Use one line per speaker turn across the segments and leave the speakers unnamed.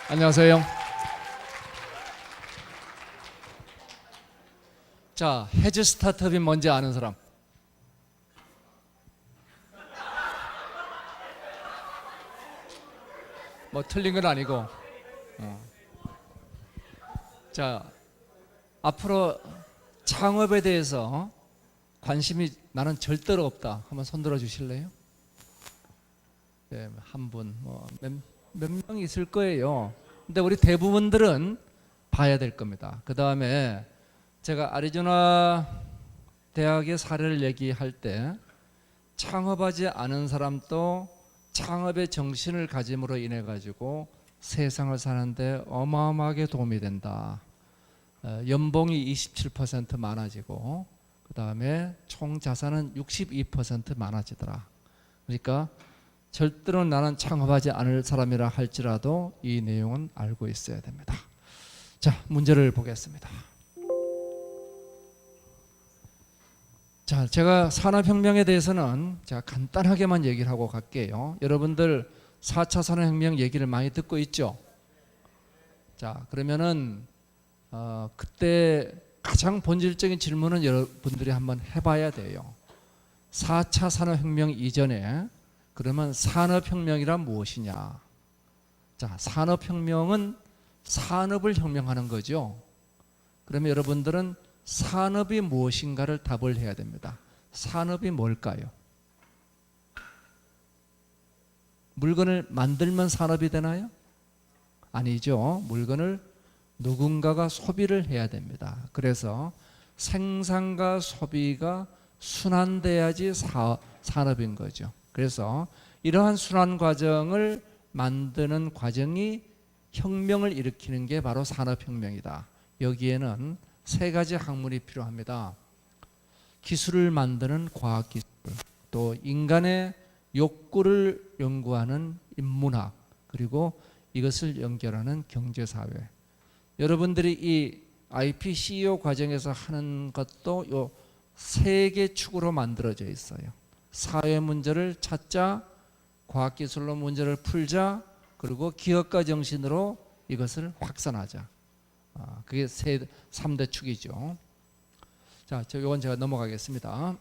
안녕하세요. 자, 해즈 스타트업이 뭔지 아는 사람? 뭐 틀린 건 아니고. 자, 앞으로 창업에 대해서 관심이 나는 절대로 없다. 한번 손들어 주실래요? 네, 한 분, 몇 명 있을 거예요. 근데 우리 대부분들은 봐야 될 겁니다. 그 다음에 제가 아리조나 대학의 사례를 얘기할 때 창업하지 않은 사람도 창업의 정신을 가짐으로 인해 가지고 세상을 사는데 어마어마하게 도움이 된다. 연봉이 27% 많아지고 그 다음에 총 자산은 62% 많아지더라. 그러니까 절대로 나는 창업하지 않을 사람이라 할지라도 이 내용은 알고 있어야 됩니다. 자, 문제를 보겠습니다. 자, 제가 산업혁명에 대해서는 제가 간단하게만 얘기를 하고 갈게요. 여러분들 4차 산업혁명 얘기를 많이 듣고 있죠? 자, 그러면은 그때 가장 본질적인 질문은 여러분들이 한번 해봐야 돼요. 4차 산업혁명 이전에 그러면 산업혁명이란 무엇이냐? 자, 산업혁명은 산업을 혁명하는 거죠. 그러면 여러분들은 산업이 무엇인가를 답을 해야 됩니다. 산업이 뭘까요? 물건을 만들면 산업이 되나요? 아니죠. 물건을 누군가가 소비를 해야 됩니다. 그래서 생산과 소비가 순환돼야지 산업인 거죠. 그래서 이러한 순환 과정을 만드는 과정이 혁명을 일으키는 게 바로 산업혁명이다. 여기에는 세 가지 학문이 필요합니다. 기술을 만드는 과학기술, 또 인간의 욕구를 연구하는 인문학, 그리고 이것을 연결하는 경제사회. 여러분들이 이 IP CEO 과정에서 하는 것도 요 세 개 축으로 만들어져 있어요. 사회 문제를 찾자, 과학기술로 문제를 풀자, 그리고 기업가 정신으로 이것을 확산하자. 그게 3대 축이죠. 자, 이건 제가 넘어가겠습니다.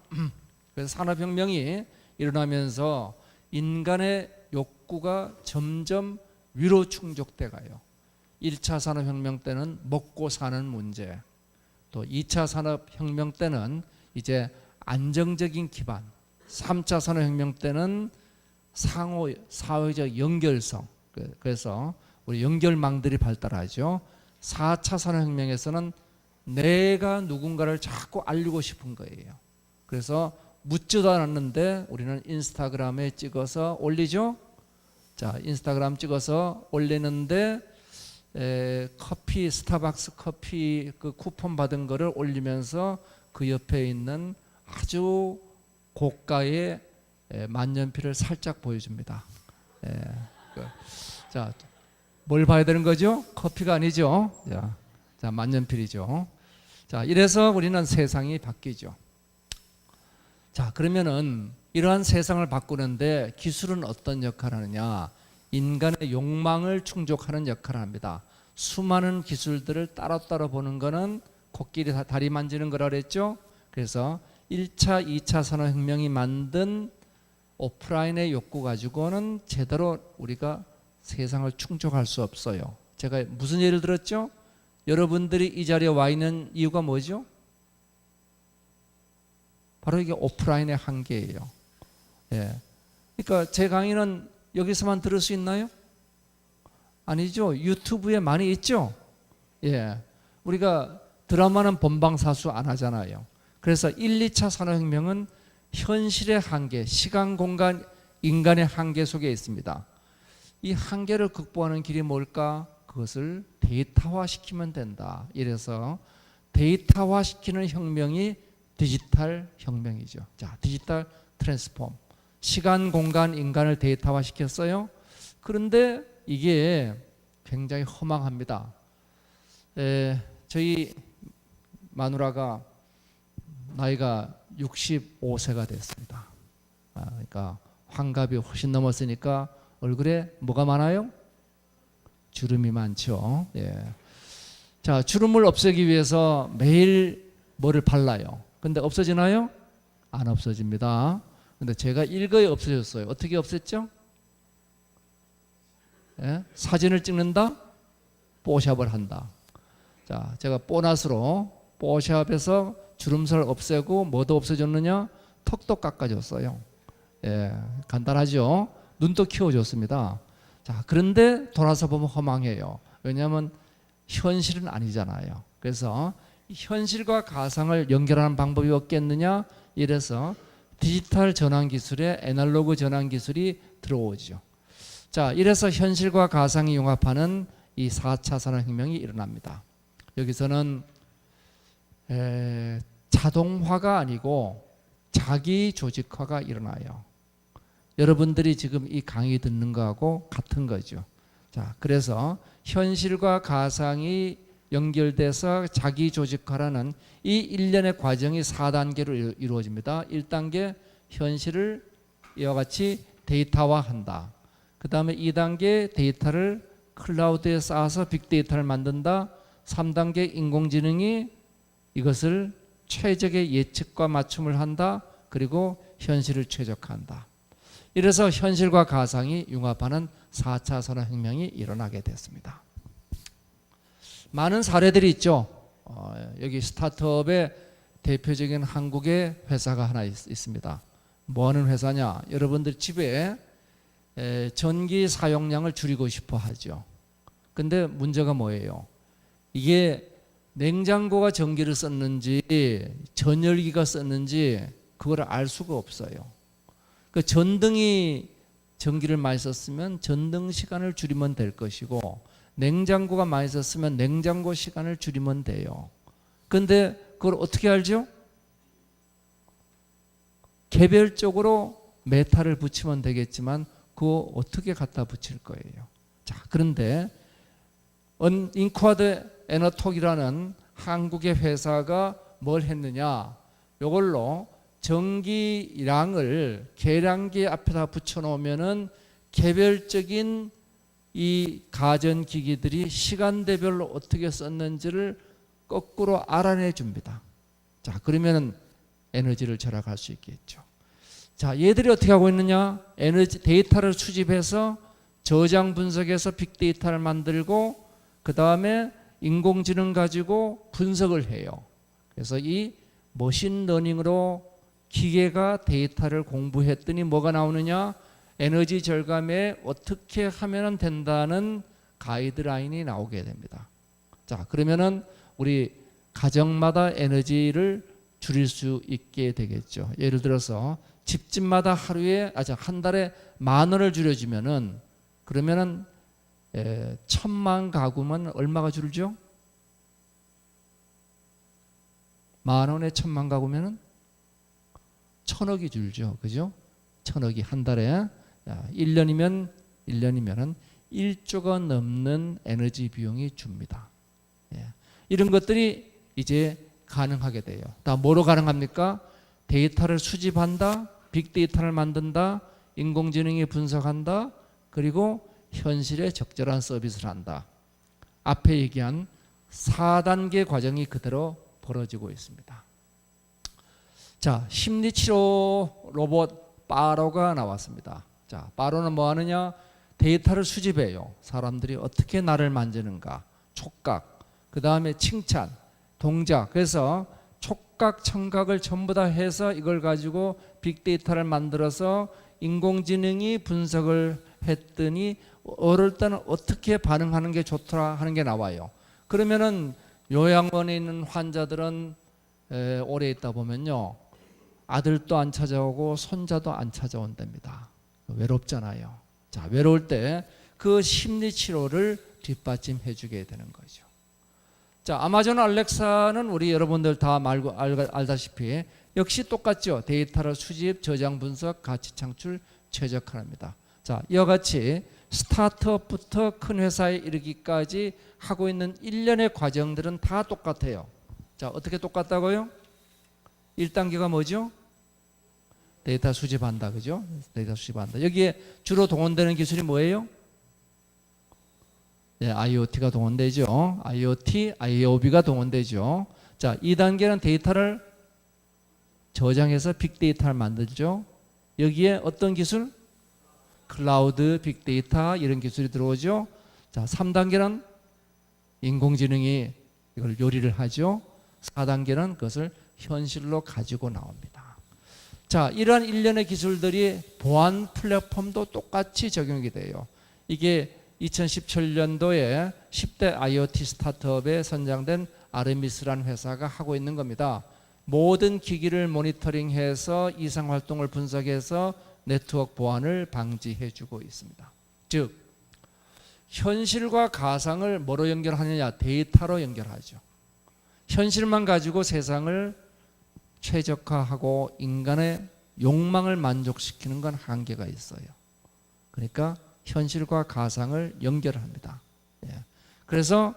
그래서 산업혁명이 일어나면서 인간의 욕구가 점점 위로 충족돼 가요. 1차 산업혁명 때는 먹고 사는 문제, 또 2차 산업혁명 때는 이제 안정적인 기반, 3차 산업혁명 때는 상호 사회적 연결성, 그래서 우리 연결망들이 발달하죠. 4차 산업혁명에서는 내가 누군가를 자꾸 알리고 싶은 거예요. 그래서 묻지도 않았는데 우리는 인스타그램에 찍어서 올리죠. 자, 인스타그램 찍어서 올리는데 커피, 스타벅스 커피 그 쿠폰 받은 거를 올리면서 그 옆에 있는 아주 고가의 만년필을 살짝 보여줍니다. 자, 뭘 봐야 되는 거죠? 커피가 아니죠. 자, 만년필이죠. 자, 이래서 우리는 세상이 바뀌죠. 자, 그러면은 이러한 세상을 바꾸는데 기술은 어떤 역할을 하느냐? 인간의 욕망을 충족하는 역할을 합니다. 수많은 기술들을 따로따로 보는 거는 코끼리 다리 만지는 거라 그랬죠. 그래서 1차, 2차 산업혁명이 만든 오프라인의 욕구 가지고는 제대로 우리가 세상을 충족할 수 없어요. 제가 무슨 예를 들었죠? 여러분들이 이 자리에 와 있는 이유가 뭐죠? 바로 이게 오프라인의 한계예요. 그러니까 제 강의는 여기서만 들을 수 있나요? 아니죠. 유튜브에 많이 있죠. 우리가 드라마는 본방사수 안 하잖아요. 그래서 1, 2차 산업혁명은 현실의 한계, 시간, 공간, 인간의 한계 속에 있습니다. 이 한계를 극복하는 길이 뭘까? 그것을 데이터화시키면 된다. 이래서 데이터화시키는 혁명이 디지털 혁명이죠. 자, 디지털 트랜스폼. 시간, 공간, 인간을 데이터화시켰어요. 그런데 이게 굉장히 허망합니다. 저희 마누라가 나이가 65세가 됐습니다. 그러니까 환갑이 훨씬 넘었으니까 얼굴에 뭐가 많아요? 주름이 많죠. 예. 자, 주름을 없애기 위해서 매일 뭐를 발라요. 근데 없어지나요? 안 없어집니다. 근데 제가 일거에 없어졌어요. 어떻게 없앴죠? 예? 사진을 찍는다? 뽀샵을 한다. 자, 제가 뽀낫으로 뽀샵해서 주름살 없애고 뭐도 없어졌느냐? 턱도 깎아줬어요. 예, 간단하죠? 눈도 키워줬습니다. 자, 그런데 돌아서 보면 허망해요. 왜냐하면 현실은 아니잖아요. 그래서 현실과 가상을 연결하는 방법이 없겠느냐? 이래서 디지털 전환 기술에 애널로그 전환 기술이 들어오죠. 자, 이래서 현실과 가상이 융합하는 이 4차 산업혁명이 일어납니다. 여기서는 자동화가 아니고 자기 조직화가 일어나요. 여러분들이 지금 이 강의 듣는 거하고 같은 거죠. 자, 그래서 현실과 가상이 연결돼서 자기 조직화라는 이 일련의 과정이 4단계로 이루어집니다. 1단계 현실을 이와 같이 데이터화한다. 그 다음에 2단계 데이터를 클라우드에 쌓아서 빅데이터를 만든다. 3단계 인공지능이 이것을 최적의 예측과 맞춤을 한다. 그리고 현실을 최적화한다. 이래서 현실과 가상이 융합하는 4차 산업혁명이 일어나게 됐습니다. 많은 사례들이 있죠. 여기 스타트업의 대표적인 한국의 회사가 하나 있습니다. 뭐 하는 회사냐? 여러분들 집에 전기 사용량을 줄이고 싶어 하죠. 근데 문제가 뭐예요? 이게 냉장고가 전기를 썼는지 전열기가 썼는지 그걸 알 수가 없어요. 그 전등이 전기를 많이 썼으면 전등 시간을 줄이면 될 것이고 냉장고가 많이 썼으면 냉장고 시간을 줄이면 돼요. 근데 그걸 어떻게 알죠? 개별적으로 메타를 붙이면 되겠지만 그거 어떻게 갖다 붙일 거예요. 자, 그런데 인쿼드 에너톡이라는 한국의 회사가 뭘 했느냐? 이걸로 전기량을 계량기 앞에다 붙여놓으면은 개별적인 이 가전기기들이 시간대별로 어떻게 썼는지를 거꾸로 알아내 줍니다. 자, 그러면은 에너지를 절약할 수 있겠죠. 자, 얘들이 어떻게 하고 있느냐? 에너지 데이터를 수집해서 저장 분석해서 빅데이터를 만들고 그 다음에 인공지능 가지고 분석을 해요. 그래서 이 머신러닝으로 기계가 데이터를 공부했더니 뭐가 나오느냐? 에너지 절감에 어떻게 하면 된다는 가이드라인이 나오게 됩니다. 자, 그러면은 우리 가정마다 에너지를 줄일 수 있게 되겠죠. 예를 들어서 집집마다 한 달에 10,000원을 줄여주면은 그러면은 1,000만 가구면 얼마가 줄죠? 10,000원에 1,000만 가구면은 1,000억이 줄죠. 그죠? 1,000억이 한 달에 1년이면은 1조가 넘는 에너지 비용이 줍니다. 예. 이런 것들이 이제 가능하게 돼요. 다 뭐로 가능합니까? 데이터를 수집한다, 빅데이터를 만든다, 인공지능이 분석한다, 그리고 현실에 적절한 서비스를 한다. 앞에 얘기한 4단계 과정이 그대로 벌어지고 있습니다. 자, 심리치료 로봇 빠로가 나왔습니다. 자, 빠로는 뭐 하느냐? 데이터를 수집해요. 사람들이 어떻게 나를 만지는가, 촉각, 그 다음에 칭찬, 동작. 그래서 촉각, 청각을 전부 다 해서 이걸 가지고 빅데이터를 만들어서 인공지능이 분석을 했더니 어릴 때는 어떻게 반응하는 게 좋더라 하는 게 나와요. 그러면은 요양원에 있는 환자들은 오래 있다 보면요, 아들도 안 찾아오고 손자도 안 찾아온답니다. 외롭잖아요. 자, 외로울 때 그 심리 치료를 뒷받침해 주게 되는 거죠. 자, 아마존 알렉사는 우리 여러분들 다 알다시피 역시 똑같죠. 데이터를 수집, 저장, 분석, 가치 창출, 최적화합니다. 자, 이와 같이 스타트업부터 큰 회사에 이르기까지 하고 있는 일련의 과정들은 다 똑같아요. 자, 어떻게 똑같다고요? 1단계가 뭐죠? 데이터 수집한다. 그죠? 데이터 수집한다. 여기에 주로 동원되는 기술이 뭐예요? 네, IoT가 동원되죠. IoT, IOB가 동원되죠. 자, 2단계는 데이터를 저장해서 빅데이터를 만들죠. 여기에 어떤 기술? 클라우드, 빅데이터 이런 기술이 들어오죠. 자, 3단계는 인공지능이 이걸 요리를 하죠. 4단계는 그것을 현실로 가지고 나옵니다. 자, 이러한 일련의 기술들이 보안 플랫폼도 똑같이 적용이 돼요. 이게 2017년도에 10대 IoT 스타트업에 선정된 아르미스라는 회사가 하고 있는 겁니다. 모든 기기를 모니터링해서 이상 활동을 분석해서 네트워크 보안을 방지해주고 있습니다. 즉, 현실과 가상을 뭐로 연결하느냐? 데이터로 연결하죠. 현실만 가지고 세상을 최적화하고 인간의 욕망을 만족시키는 건 한계가 있어요. 그러니까 현실과 가상을 연결합니다. 그래서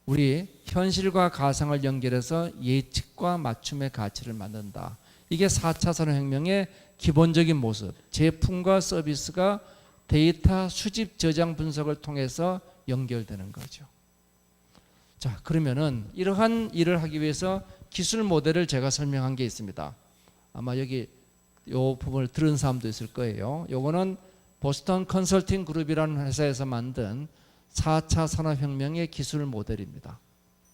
우리 현실과 가상을 연결해서 예측과 맞춤의 가치를 만든다. 이게 4차 산업혁명의 기본적인 모습. 제품과 서비스가 데이터 수집, 저장, 분석을 통해서 연결되는 거죠. 자, 그러면은 이러한 일을 하기 위해서 기술 모델을 제가 설명한 게 있습니다. 아마 여기 요 부분을 들은 사람도 있을 거예요. 요거는 보스턴 컨설팅 그룹이라는 회사에서 만든 4차 산업혁명의 기술 모델입니다.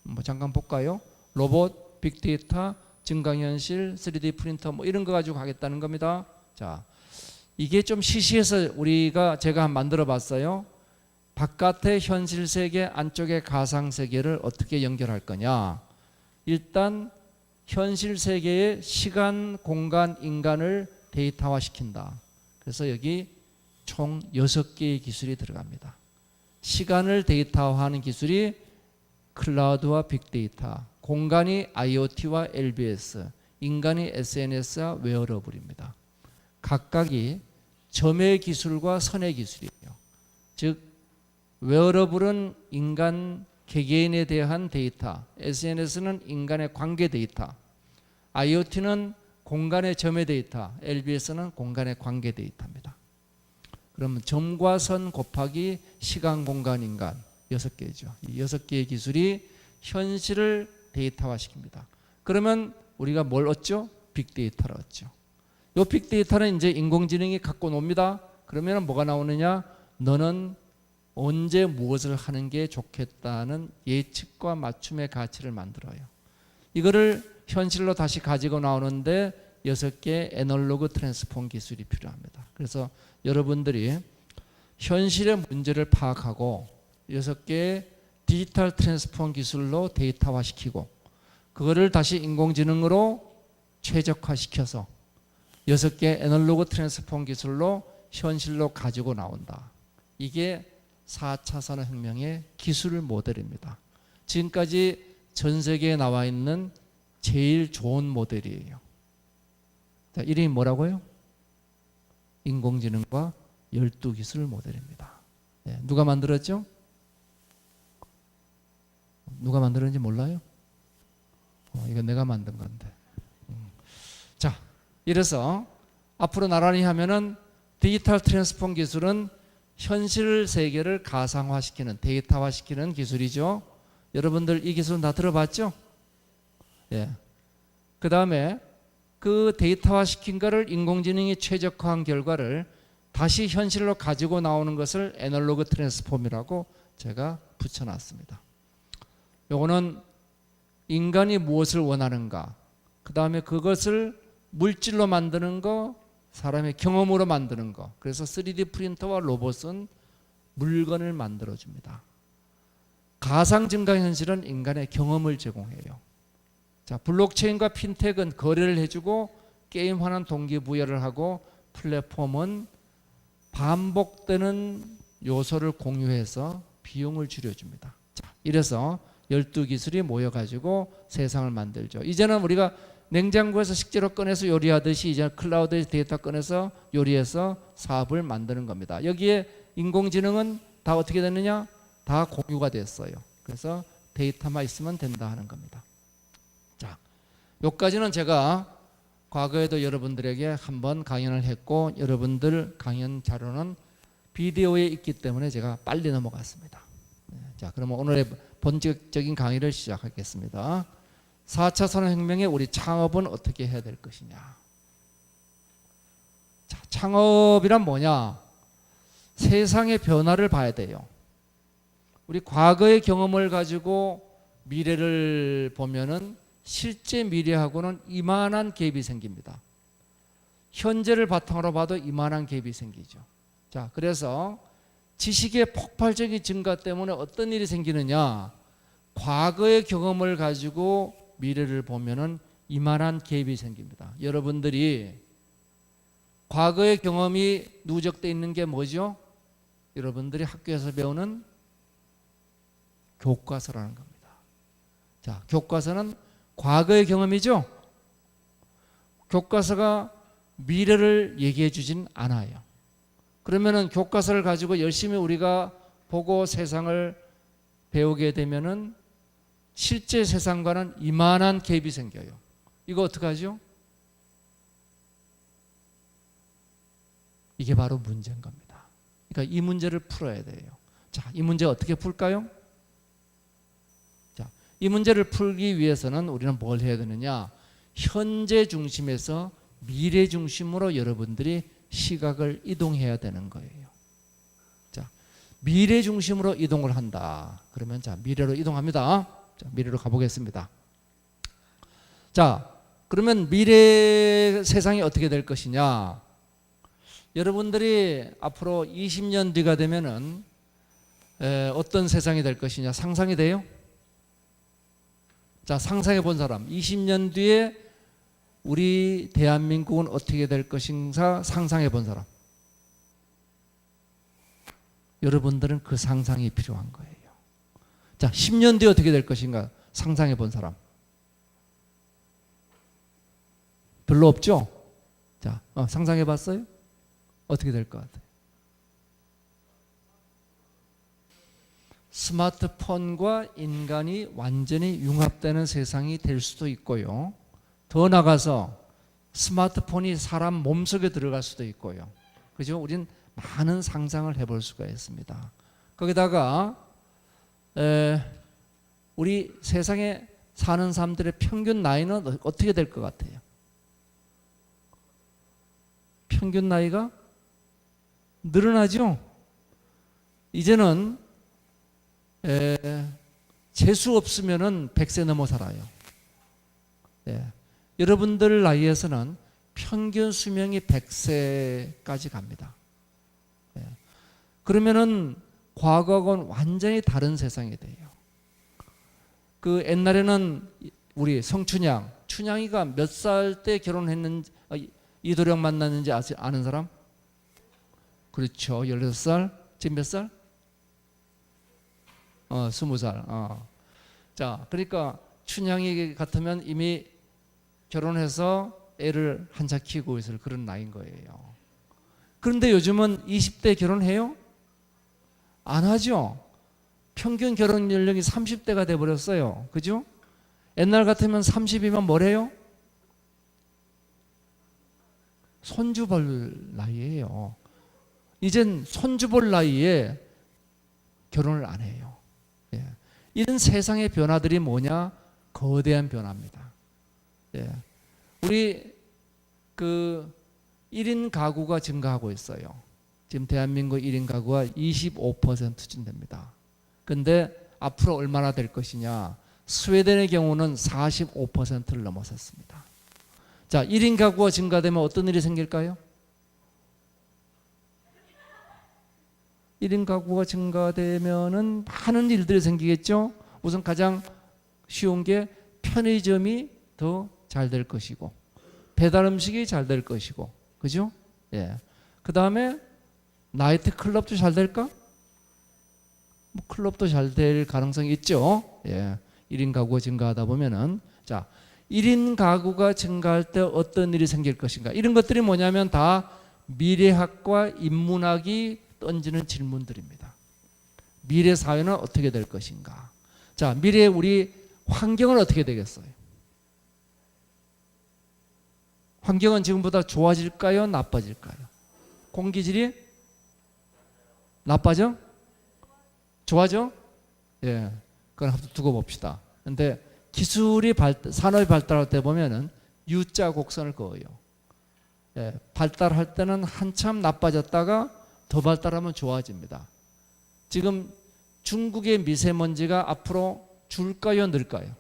뭐 잠깐 볼까요? 로봇, 빅데이터, 증강현실, 3D 프린터 뭐 이런 거 가지고 하겠다는 겁니다. 자, 이게 좀 시시해서 제가 만들어 봤어요. 바깥의 현실 세계, 안쪽의 가상 세계를 어떻게 연결할 거냐. 일단 현실 세계의 시간, 공간, 인간을 데이터화 시킨다. 그래서 여기 총 6개의 기술이 들어갑니다. 시간을 데이터화하는 기술이 클라우드와 빅데이터, 공간이 IoT와 LBS, 인간이 SNS와 웨어러블입니다. 각각이 점의 기술과 선의 기술이에요. 즉 웨어러블은 인간 개개인에 대한 데이터, SNS는 인간의 관계 데이터, IoT는 공간의 점의 데이터, LBS는 공간의 관계 데이터입니다. 그러면 점과 선 곱하기 시간, 공간, 인간 6개죠. 이 6개의 기술이 현실을 데이터화시킵니다. 그러면 우리가 뭘 얻죠? 빅데이터를 얻죠. 이 빅데이터는 이제 인공지능이 갖고 놉니다. 그러면 뭐가 나오느냐? 너는 언제 무엇을 하는 게 좋겠다는 예측과 맞춤의 가치를 만들어요. 이거를 현실로 다시 가지고 나오는데 6개의 애널로그 트랜스폼 기술이 필요합니다. 그래서 여러분들이 현실의 문제를 파악하고 6개의 디지털 트랜스폼 기술로 데이터화시키고 그거를 다시 인공지능으로 최적화시켜서 6개의 애널로그 트랜스폼 기술로 현실로 가지고 나온다. 이게 4차 산업혁명의 기술 모델입니다. 지금까지 전 세계에 나와 있는 제일 좋은 모델이에요. 자, 이름이 뭐라고요? 인공지능과 12기술 모델입니다. 네, 누가 만들었죠? 누가 만들었는지 몰라요? 이거 내가 만든 건데. 자, 이래서 앞으로 나란히 하면은 디지털 트랜스폼 기술은 현실 세계를 가상화시키는, 데이터화시키는 기술이죠. 여러분들 이 기술 다 들어봤죠? 예. 그 다음에 그 데이터화시킨 거를 인공지능이 최적화한 결과를 다시 현실로 가지고 나오는 것을 애널로그 트랜스폼이라고 제가 붙여놨습니다. 요거는 인간이 무엇을 원하는가, 그 다음에 그것을 물질로 만드는 거, 사람의 경험으로 만드는 거. 그래서 3D 프린터와 로봇은 물건을 만들어줍니다. 가상 증강현실은 인간의 경험을 제공해요. 자, 블록체인과 핀텍은 거래를 해주고 게임화는 동기부여를 하고 플랫폼은 반복되는 요소를 공유해서 비용을 줄여줍니다. 자, 이래서 12기술이 모여가지고 세상을 만들죠. 이제는 우리가 냉장고에서 식재료 꺼내서 요리하듯이 이제 클라우드 데이터 꺼내서 요리해서 사업을 만드는 겁니다. 여기에 인공지능은 다 어떻게 됐느냐? 다 공유가 됐어요. 그래서 데이터만 있으면 된다 하는 겁니다. 자, 여기까지는 제가 과거에도 여러분들에게 한번 강연을 했고 여러분들 강연 자료는 비디오에 있기 때문에 제가 빨리 넘어갔습니다. 자, 그러면 오늘의 본격적인 강의를 시작하겠습니다. 4차 산업혁명에 우리 창업은 어떻게 해야 될 것이냐. 자, 창업이란 뭐냐? 세상의 변화를 봐야 돼요. 우리 과거의 경험을 가지고 미래를 보면은 실제 미래하고는 이만한 갭이 생깁니다. 현재를 바탕으로 봐도 이만한 갭이 생기죠. 자, 그래서 지식의 폭발적인 증가 때문에 어떤 일이 생기느냐? 과거의 경험을 가지고 미래를 보면은 이만한 갭이 생깁니다. 여러분들이 과거의 경험이 누적되어 있는 게 뭐죠? 여러분들이 학교에서 배우는 교과서라는 겁니다. 자, 교과서는 과거의 경험이죠? 교과서가 미래를 얘기해 주진 않아요. 그러면은 교과서를 가지고 열심히 우리가 보고 세상을 배우게 되면은 실제 세상과는 이만한 갭이 생겨요. 이거 어떡하죠? 이게 바로 문제인 겁니다. 그러니까 이 문제를 풀어야 돼요. 자, 이 문제 어떻게 풀까요? 자, 이 문제를 풀기 위해서는 우리는 뭘 해야 되느냐? 현재 중심에서 미래 중심으로 여러분들이 시각을 이동해야 되는 거예요. 자, 미래 중심으로 이동을 한다. 그러면 자, 미래로 이동합니다. 자, 미래로 가보겠습니다. 자, 그러면 미래 세상이 어떻게 될 것이냐? 여러분들이 앞으로 20년 뒤가 되면은 어떤 세상이 될 것이냐 상상이 돼요? 자, 상상해 본 사람. 20년 뒤에 우리 대한민국은 어떻게 될 것인가 상상해 본 사람. 여러분들은 그 상상이 필요한 거예요. 자, 10년 뒤에 어떻게 될 것인가 상상해 본 사람. 별로 없죠? 자, 상상해 봤어요? 어떻게 될 것 같아요? 스마트폰과 인간이 완전히 융합되는 세상이 될 수도 있고요. 더 나가서 스마트폰이 사람 몸속에 들어갈 수도 있고요. 그죠? 우린 많은 상상을 해볼 수가 있습니다. 거기다가 우리 세상에 사는 사람들의 평균 나이는 어떻게 될 것 같아요? 평균 나이가 늘어나죠? 이제는 재수 없으면은 100세 넘어 살아요. 여러분들 나이에서는 평균 수명이 100세까지 갑니다. 그러면은 과거하고는 완전히 다른 세상이 돼요. 그 옛날에는 우리 성춘향, 춘향이가 몇 살 때 결혼했는지, 이도령 만났는지 아는 사람? 그렇죠. 16살? 지금 몇 살? 20살. 자, 그러니까 춘향이 같으면 이미 결혼해서 애를 한차 키우고 있을 그런 나이인 거예요. 그런데 요즘은 20대 결혼해요? 안 하죠. 평균 결혼 연령이 30대가 돼버렸어요. 그죠? 옛날 같으면 30이면 뭐래요? 손주 볼 나이예요. 이젠 손주 볼 나이에 결혼을 안 해요. 이런 세상의 변화들이 뭐냐? 거대한 변화입니다. 우리 그 1인 가구가 증가하고 있어요. 지금 대한민국 1인 가구가 25%쯤 됩니다. 근데 앞으로 얼마나 될 것이냐? 스웨덴의 경우는 45%를 넘어섰습니다. 자, 1인 가구가 증가되면 어떤 일이 생길까요? 1인 가구가 증가되면은 많은 일들이 생기겠죠. 우선 가장 쉬운 게 편의점이 더 잘 될 것이고, 배달 음식이 잘 될 것이고, 그죠? 그 다음에 나이트 클럽도 잘 될까? 뭐 클럽도 잘 될 가능성이 있죠. 1인 가구가 증가하다 보면은, 자, 1인 가구가 증가할 때 어떤 일이 생길 것인가? 이런 것들이 뭐냐면 다 미래학과 인문학이 던지는 질문들입니다. 미래 사회는 어떻게 될 것인가? 자, 미래의 우리 환경은 어떻게 되겠어요? 환경은 지금보다 좋아질까요? 나빠질까요? 공기질이 나빠져? 좋아져? 예, 그건 한번 두고 봅시다. 근데 기술이 산업이 발달할 때 보면은 U자 곡선을 그어요. 예, 발달할 때는 한참 나빠졌다가 더 발달하면 좋아집니다. 지금 중국의 미세먼지가 앞으로 줄까요, 늘까요?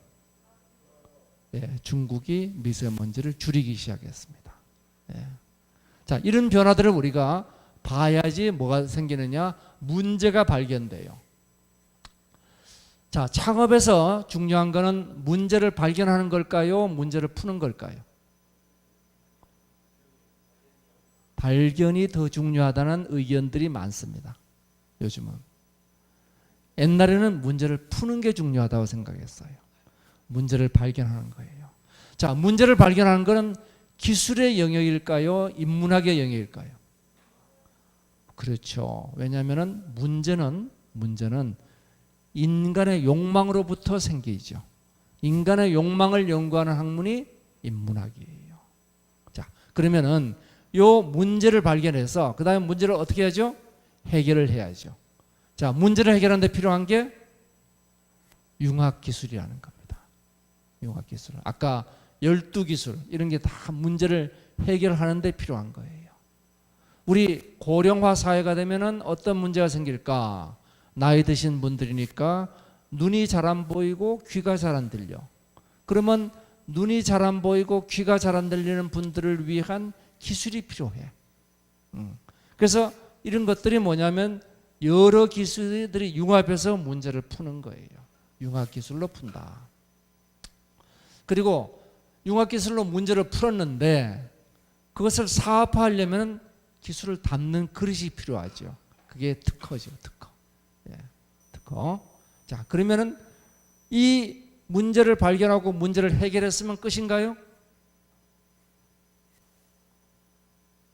예, 중국이 미세먼지를 줄이기 시작했습니다. 예. 자, 이런 변화들을 우리가 봐야지 뭐가 생기느냐? 문제가 발견돼요. 자, 창업에서 중요한 거는 문제를 발견하는 걸까요? 문제를 푸는 걸까요? 발견이 더 중요하다는 의견들이 많습니다. 요즘은. 옛날에는 문제를 푸는 게 중요하다고 생각했어요. 문제를 발견하는 거예요. 자, 문제를 발견하는 것은 기술의 영역일까요? 인문학의 영역일까요? 그렇죠. 왜냐하면 문제는 인간의 욕망으로부터 생기죠. 인간의 욕망을 연구하는 학문이 인문학이에요. 자, 그러면은 요 문제를 발견해서 그 다음에 문제를 어떻게 하죠? 해결을 해야죠. 자, 문제를 해결하는 데 필요한 게 융합기술이라는 겁니다. 융합기술. 아까 12기술 이런 게 다 문제를 해결하는 데 필요한 거예요. 우리 고령화 사회가 되면은 어떤 문제가 생길까? 나이 드신 분들이니까 눈이 잘 안 보이고 귀가 잘 안 들려. 그러면 눈이 잘 안 보이고 귀가 잘 안 들리는 분들을 위한 기술이 필요해. 그래서 이런 것들이 뭐냐면 여러 기술들이 융합해서 문제를 푸는 거예요. 융합기술로 푼다. 그리고 융합기술로 문제를 풀었는데 그것을 사업화하려면 기술을 담는 그릇이 필요하죠. 그게 특허죠. 특허. 예, 특허. 자, 그러면은 이 문제를 발견하고 문제를 해결했으면 끝인가요?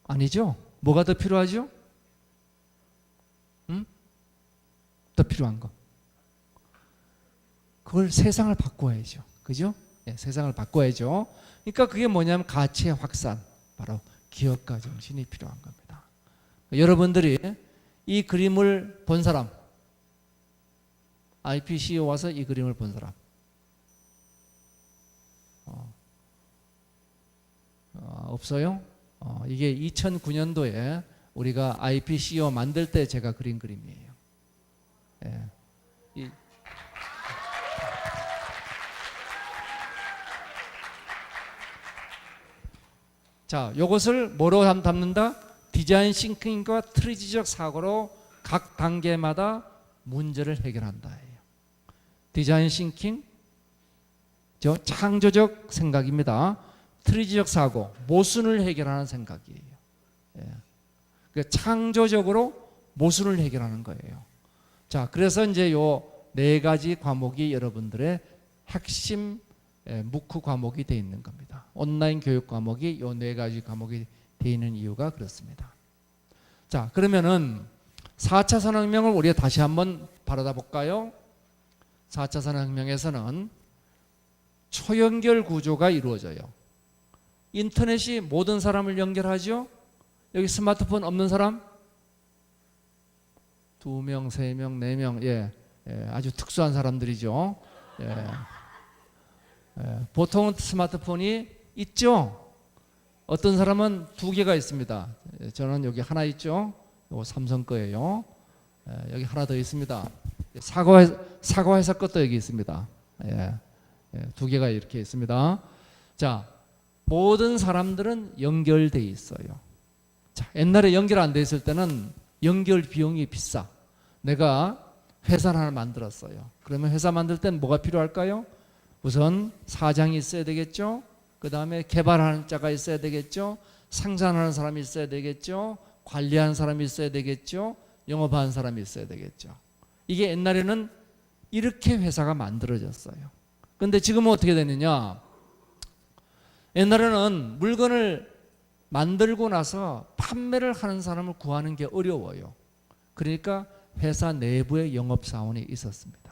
아니죠. 뭐가 더 필요하죠? 더 필요한 거. 그걸 세상을 바꿔야죠. 그죠? 예, 세상을 바꿔야죠. 그러니까 그게 뭐냐면 가치의 확산. 바로 기업가 정신이 필요한 겁니다. 여러분들이 이 그림을 본 사람, IPCO 와서 이 그림을 본 사람, 없어요? 이게 2009년도에 우리가 IPCO 만들 때 제가 그린 그림이에요. 예. 자, 요것을 뭐로 담는다? 디자인 싱킹과 트리지적 사고로 각 단계마다 문제를 해결한다. 디자인 싱킹, 창조적 생각입니다. 트리지적 사고, 모순을 해결하는 생각이에요. 예. 그러니까 창조적으로 모순을 해결하는 거예요. 자, 그래서 이제 요 네 가지 과목이 여러분들의 핵심 무크 과목이 되어 있는 겁니다. 온라인 교육 과목이 요 네 가지 과목이 되어 있는 이유가 그렇습니다. 자, 그러면은 4차 산업혁명을 우리가 다시 한번 바라다 볼까요? 4차 산업혁명에서는 초연결 구조가 이루어져요. 인터넷이 모든 사람을 연결하죠. 여기 스마트폰 없는 사람? 2명, 3명, 4명, 예, 아주 특수한 사람들이죠. 예. 보통은 스마트폰이 있죠. 어떤 사람은 2개가 있습니다. 저는 여기 하나 있죠. 이거 삼성 거예요. 여기 하나 더 있습니다. 사과회사 것도 여기 있습니다. 2개가 이렇게 있습니다. 자, 모든 사람들은 연결돼 있어요. 자, 옛날에 연결 안 돼 있을 때는 연결 비용이 비싸. 내가 회사를 하나 만들었어요. 그러면 회사 만들 땐 뭐가 필요할까요? 우선 사장이 있어야 되겠죠. 그 다음에 개발하는 자가 있어야 되겠죠. 생산하는 사람이 있어야 되겠죠. 관리하는 사람이 있어야 되겠죠. 영업하는 사람이 있어야 되겠죠. 이게 옛날에는 이렇게 회사가 만들어졌어요. 그런데 지금은 어떻게 되느냐? 옛날에는 물건을 만들고 나서 판매를 하는 사람을 구하는 게 어려워요. 그러니까 회사 내부에 영업사원이 있었습니다.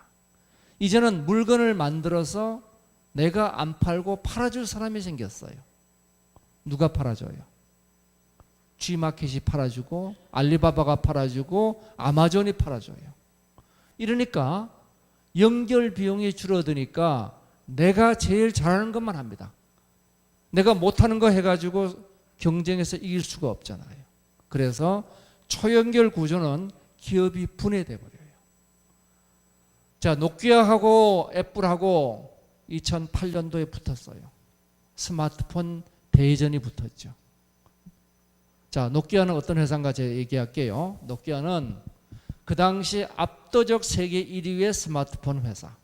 이제는 물건을 만들어서 내가 안 팔고 팔아줄 사람이 생겼어요. 누가 팔아줘요? G마켓이 팔아주고 알리바바가 팔아주고 아마존이 팔아줘요. 이러니까 연결 비용이 줄어드니까 내가 제일 잘하는 것만 합니다. 내가 못하는 거 해가지고 경쟁에서 이길 수가 없잖아요. 그래서 초연결 구조는 기업이 분해돼 버려요. 자, 노키아하고 애플하고 2008년도에 붙었어요. 스마트폰 대전이 붙었죠. 자, 노키아는 어떤 회사인가 제가 얘기할게요. 노키아는 그 당시 압도적 세계 1위의 스마트폰 회사,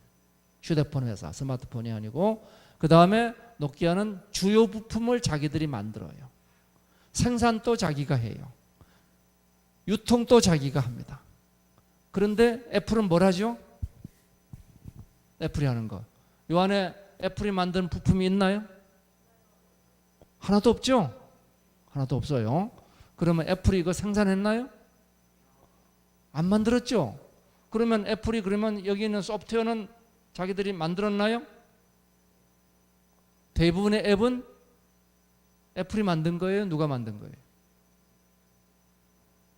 휴대폰 회사, 스마트폰이 아니고, 그 다음에 노키아는 주요 부품을 자기들이 만들어요. 생산도 자기가 해요. 유통도 자기가 합니다. 그런데 애플은 뭘 하죠? 애플이 하는 거. 요 안에 애플이 만든 부품이 있나요? 하나도 없죠? 하나도 없어요. 그러면 애플이 이거 생산했나요? 안 만들었죠? 그러면 애플이 그러면 여기 있는 소프트웨어는 자기들이 만들었나요? 대부분의 앱은 애플이 만든 거예요? 누가 만든 거예요?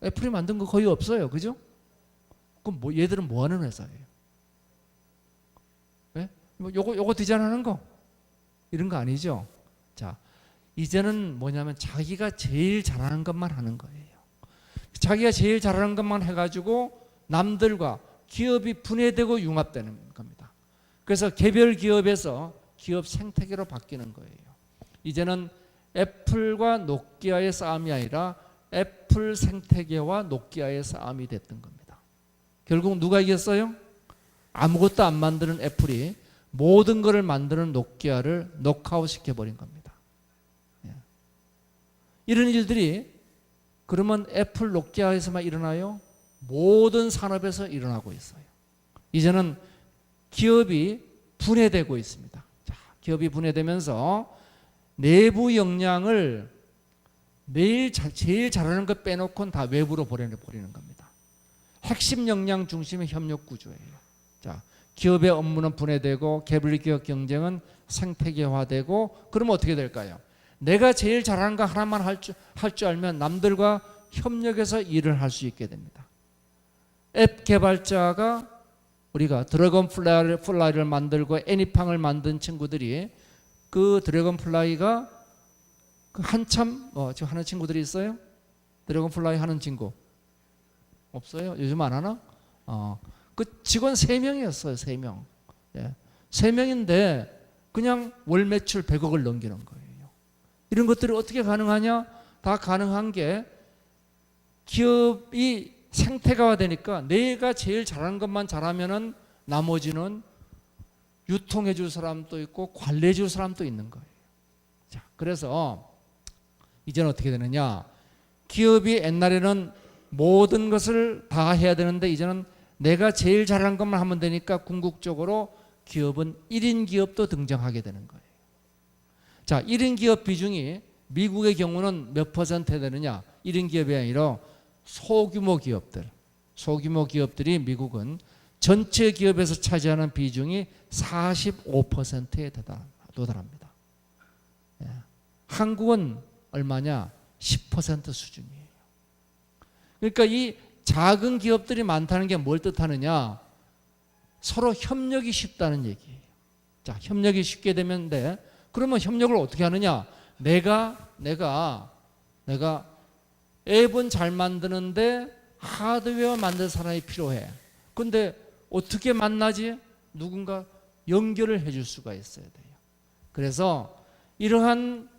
애플이 만든 거 거의 없어요. 그죠? 그럼 뭐 얘들은 뭐 하는 회사예요? 네? 요거 디자인하는 거? 이런 거 아니죠? 자, 이제는 뭐냐면 자기가 제일 잘하는 것만 하는 거예요. 자기가 제일 잘하는 것만 해가지고 남들과 기업이 분해되고 융합되는 겁니다. 그래서 개별 기업에서 기업 생태계로 바뀌는 거예요. 이제는 애플과 노키아의 싸움이 아니라 애플 생태계와 노키아의 싸움이 됐던 겁니다. 결국 누가 이겼어요? 아무것도 안 만드는 애플이 모든 것을 만드는 노키아를 녹아웃 시켜버린 겁니다. 이런 일들이 그러면 애플, 노키아에서만 일어나요? 모든 산업에서 일어나고 있어요. 이제는 기업이 분해되고 있습니다. 자, 기업이 분해되면서 내부 역량을 제일 잘하는 것 빼놓고는 다 외부로 버리는 겁니다. 핵심 역량 중심의 협력 구조예요. 자, 기업의 업무는 분해되고 개별 기업 경쟁은 생태계화되고, 그러면 어떻게 될까요? 내가 제일 잘하는 거 하나만 할 줄 알면 남들과 협력해서 일을 할 수 있게 됩니다. 앱 개발자가 우리가 드래곤 플라이를 만들고 애니팡을 만든 친구들이, 그 드래곤 플라이가 그 한참 지금 하는 친구들이 있어요? 드래곤 플라이 하는 친구 없어요? 요즘 안 하나? 그 직원 3명이었어요. 3명. 예. 3명인데 그냥 월 매출 100억을 넘기는 거예요. 이런 것들이 어떻게 가능하냐? 다 가능한 게 기업이 생태가화 되니까 내가 제일 잘하는 것만 잘하면은 나머지는 유통해 줄 사람도 있고 관리해 줄 사람도 있는 거예요. 자, 그래서 이제는 어떻게 되느냐? 기업이 옛날에는 모든 것을 다 해야 되는데 이제는 내가 제일 잘하는 것만 하면 되니까 궁극적으로 기업은 1인 기업도 등장하게 되는 거예요. 자, 1인 기업 비중이 미국의 경우는 몇 퍼센트 되느냐? 1인 기업이 아니라 소규모 기업들이 미국은 전체 기업에서 차지하는 비중이 45%에 도달합니다. 예. 한국은 얼마냐? 10% 수준이에요. 그러니까 이 작은 기업들이 많다는 게 뭘 뜻하느냐? 서로 협력이 쉽다는 얘기예요. 자, 협력이 쉽게 되면데 그러면 협력을 어떻게 하느냐? 내가 앱은 잘 만드는데 하드웨어 만들 사람이 필요해. 근데 어떻게 만나지? 누군가 연결을 해줄 수가 있어야 돼요. 그래서 이러한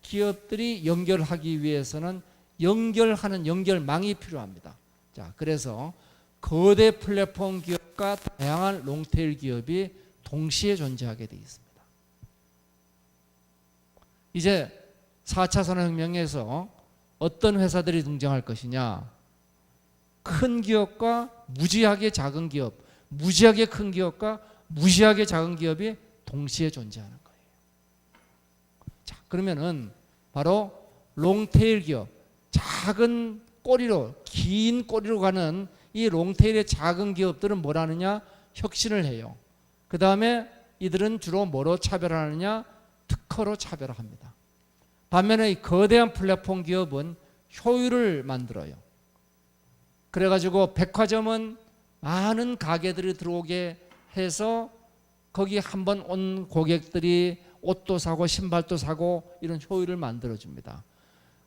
기업들이 연결하기 위해서는 연결하는 연결망이 필요합니다. 자, 그래서 거대 플랫폼 기업과 다양한 롱테일 기업이 동시에 존재하게 되어 있습니다. 이제 4차 산업혁명에서 어떤 회사들이 등장할 것이냐? 큰 기업과 무지하게 작은 기업, 무지하게 큰 기업과 무지하게 작은 기업이 동시에 존재하는 거예요. 자, 그러면은 바로 롱테일 기업, 작은 꼬리로, 긴 꼬리로 가는 이 롱테일의 작은 기업들은 뭘 하느냐? 혁신을 해요. 그 다음에 이들은 주로 뭐로 차별하느냐? 특허로 차별합니다. 반면에 이 거대한 플랫폼 기업은 효율을 만들어요. 그래가지고 백화점은 많은 가게들이 들어오게 해서 거기 한번 온 고객들이 옷도 사고 신발도 사고 이런 효율을 만들어줍니다.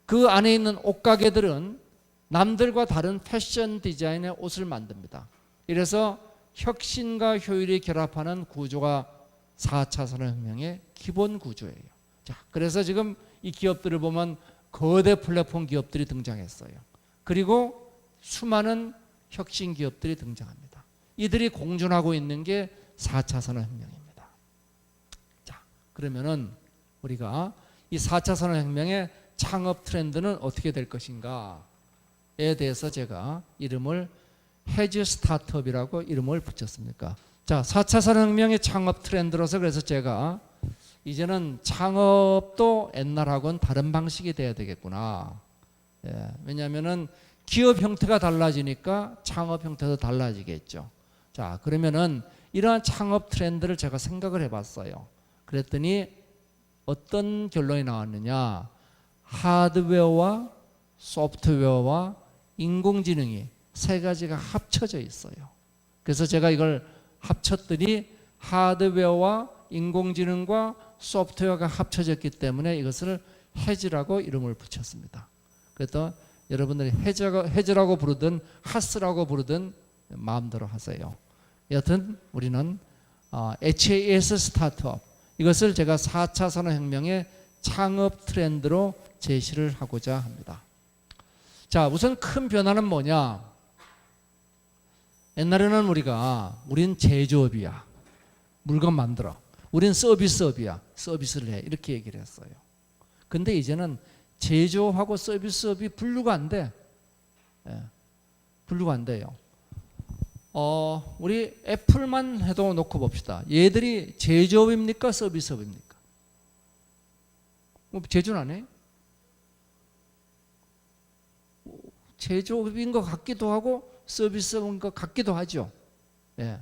그 안에 있는 옷가게들은 남들과 다른 패션 디자인의 옷을 만듭니다. 이래서 혁신과 효율이 결합하는 구조가 4차 산업혁명의 기본 구조예요. 자, 그래서 지금 이 기업들을 보면 거대 플랫폼 기업들이 등장했어요. 그리고 수많은 혁신 기업들이 등장합니다. 이들이 공존하고 있는 게 4차 산업혁명입니다. 자, 그러면은 우리가 이 4차 산업혁명의 창업 트렌드는 어떻게 될 것인가에 대해서 제가 이름을 해즈 스타트업이라고 이름을 붙였습니까? 자, 4차 산업혁명의 창업 트렌드로서 그래서 제가 이제는 창업도 옛날하고는 다른 방식이 돼야 되겠구나. 예, 왜냐하면은 기업 형태가 달라지니까 창업 형태도 달라지겠죠. 자, 그러면은 이러한 창업 트렌드를 제가 생각을 해봤어요. 그랬더니 어떤 결론이 나왔느냐? 하드웨어와 소프트웨어와 인공지능이 세 가지가 합쳐져 있어요. 그래서 제가 이걸 합쳤더니 하드웨어와 인공지능과 소프트웨어가 합쳐졌기 때문에 이것을 해즈라고 이름을 붙였습니다. 그래서 여러분들이 해즈라고 부르든 하스라고 부르든 마음대로 하세요. 여튼 우리는 HAS 스타트업, 이것을 제가 4차 산업혁명의 창업 트렌드로 제시를 하고자 합니다. 자, 우선 큰 변화는 뭐냐? 옛날에는 우린 제조업이야, 물건 만들어. 우린 서비스업이야, 서비스를 해, 이렇게 얘기를 했어요. 근데 이제는 제조업하고 서비스업이 분류가 안 돼. 예, 분류가 안 돼요. 우리 애플만 해도 놓고 봅시다. 얘들이 제조업입니까, 서비스업입니까? 제조는 안 해요? 제조업인 것 같기도 하고 서비스업인 것 같기도 하죠. 예.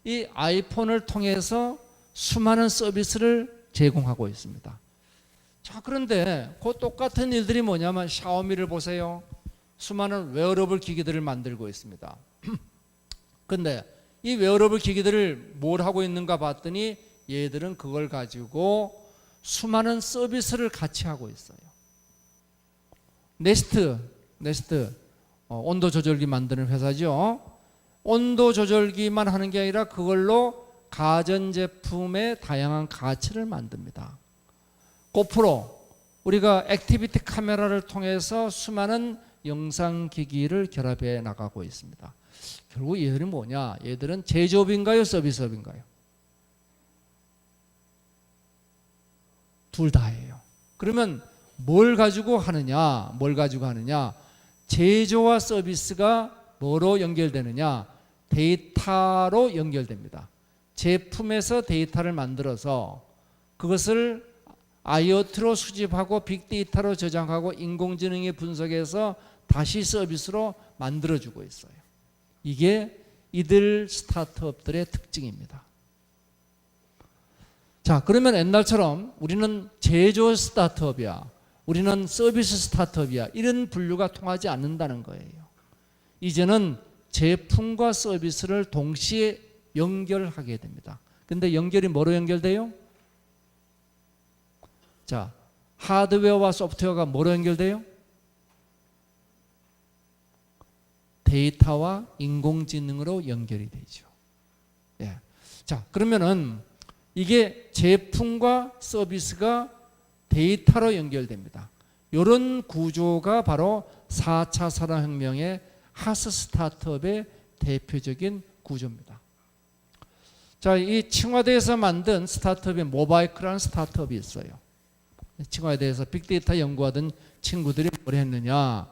이 아이폰을 통해서 수많은 서비스를 제공하고 있습니다. 자, 그런데 그 똑같은 일들이 뭐냐면 샤오미를 보세요. 수많은 웨어러블 기기들을 만들고 있습니다. 근데 이 웨어러블 기기들을 뭘 하고 있는가 봤더니 얘들은 그걸 가지고 수많은 서비스를 같이 하고 있어요. 네스트 온도 조절기 만드는 회사죠. 온도 조절기만 하는 게 아니라 그걸로 가전제품의 다양한 가치를 만듭니다. 고프로, 우리가 액티비티 카메라를 통해서 수많은 영상기기를 결합해 나가고 있습니다. 결국 얘들은 뭐냐? 얘들은 제조업인가요, 서비스업인가요? 둘 다예요. 그러면 뭘 가지고 하느냐? 제조와 서비스가 뭐로 연결되느냐? 데이터로 연결됩니다. 제품에서 데이터를 만들어서 그것을 IoT로 수집하고 빅데이터로 저장하고 인공지능이 분석해서 다시 서비스로 만들어주고 있어요. 이게 이들 스타트업들의 특징입니다. 자, 그러면 옛날처럼 우리는 제조 스타트업이야, 우리는 서비스 스타트업이야, 이런 분류가 통하지 않는다는 거예요. 이제는 제품과 서비스를 동시에 연결하게 됩니다. 근데 연결이 뭐로 연결돼요? 자, 하드웨어와 소프트웨어가 뭐로 연결돼요? 데이터와 인공지능으로 연결이 되죠. 예. 자, 그러면은 이게 제품과 서비스가 데이터로 연결됩니다. 이런 구조가 바로 4차 산업혁명의 하스 스타트업의 대표적인 구조입니다. 자, 이 칭화대에서 만든 스타트업이 모바이크라는 스타트업이 있어요. 칭화대에서 빅데이터 연구하던 친구들이 뭘 했느냐?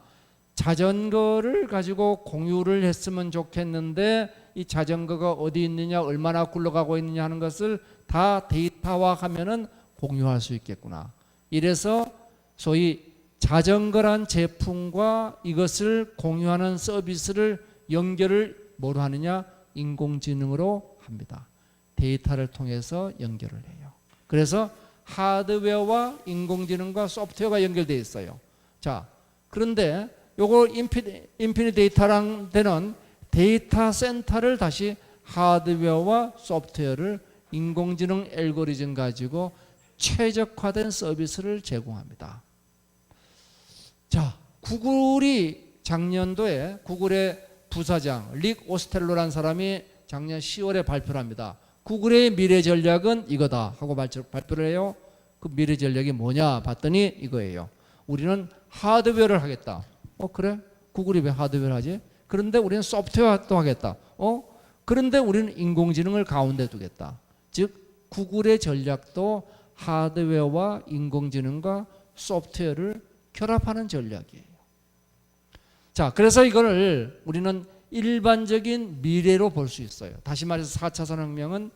자전거를 가지고 공유를 했으면 좋겠는데 이 자전거가 어디 있느냐, 얼마나 굴러가고 있느냐 하는 것을 다 데이터화하면은 공유할 수 있겠구나. 이래서 소위 자전거란 제품과 이것을 공유하는 서비스를 연결을 뭐로 하느냐? 인공지능으로 합니다. 데이터를 통해서 연결을 해요. 그래서 하드웨어와 인공지능과 소프트웨어가 연결되어 있어요. 자, 그런데 요걸 인피니트 데이터랑 되는 데이터 센터를 다시 하드웨어와 소프트웨어를 인공지능 알고리즘 가지고 최적화된 서비스를 제공합니다. 자, 구글이 작년도에 구글의 부사장 릭 오스텔로라는 사람이 작년 10월에 발표를 합니다. 구글의 미래 전략은 이거다 하고 발표를 해요. 그 미래 전략이 뭐냐 봤더니 이거예요. 우리는 하드웨어를 하겠다. 그래? 구글이 왜 하드웨어를 하지? 그런데 우리는 소프트웨어도 하겠다. 그런데 우리는 인공지능을 가운데 두겠다. 즉 구글의 전략도 하드웨어와 인공지능과 소프트웨어를 결합하는 전략이에요. 자, 그래서 이거를 우리는 일반적인 미래로 볼 수 있어요. 다시 말해서 4차 산업혁명은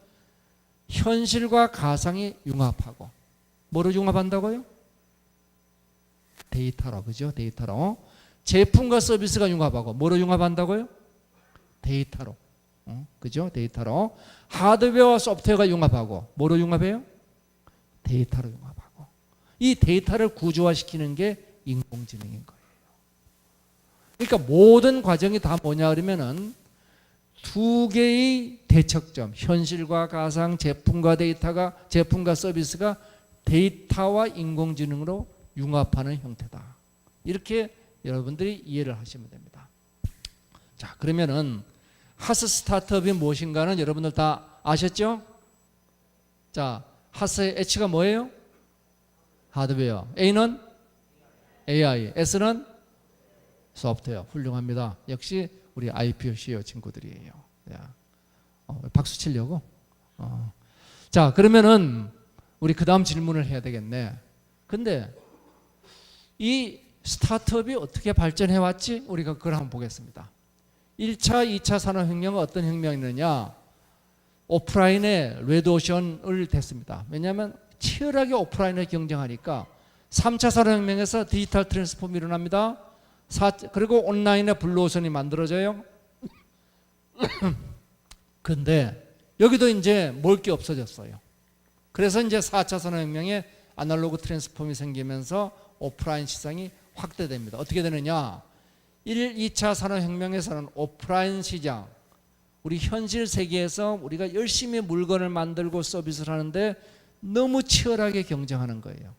현실과 가상이 융합하고 뭐로 융합한다고요? 데이터로, 그죠? 데이터로. 제품과 서비스가 융합하고 뭐로 융합한다고요? 데이터로. 그죠? 데이터로. 하드웨어와 소프트웨어가 융합하고 뭐로 융합해요? 데이터로 융합하고. 이 데이터를 구조화시키는 게 인공지능인 거예요. 그러니까 모든 과정이 다 뭐냐 그러면은 두 개의 대척점, 현실과 가상, 제품과 서비스가 데이터와 인공지능으로 융합하는 형태다. 이렇게 여러분들이 이해를 하시면 됩니다. 자, 그러면은 하스 스타트업이 무엇인가는 여러분들 다 아셨죠? 자, 하스의 H가 뭐예요? 하드웨어. A는 AI, S는 소프트웨어. 훌륭합니다. 역시 우리 IPO CEO 친구들이에요. 박수 치려고? 자, 그러면은 우리 그 다음 질문을 해야 되겠네. 근데 이 스타트업이 어떻게 발전해 왔지? 우리가 그걸 한번 보겠습니다. 1차, 2차 산업혁명은 어떤 혁명이느냐? 오프라인의 레드오션을 댔습니다. 왜냐하면 치열하게 오프라인을 경쟁하니까 3차 산업혁명에서 디지털 트랜스폼이 일어납니다. 그리고 온라인의 블루오션이 만들어져요. 근데 여기도 이제 먹을 게 없어졌어요. 그래서 이제 4차 산업혁명에 아날로그 트랜스폼이 생기면서 오프라인 시장이 확대됩니다. 어떻게 되느냐? 1, 2차 산업혁명에서는 오프라인 시장, 우리 현실 세계에서 우리가 열심히 물건을 만들고 서비스를 하는데 너무 치열하게 경쟁하는 거예요.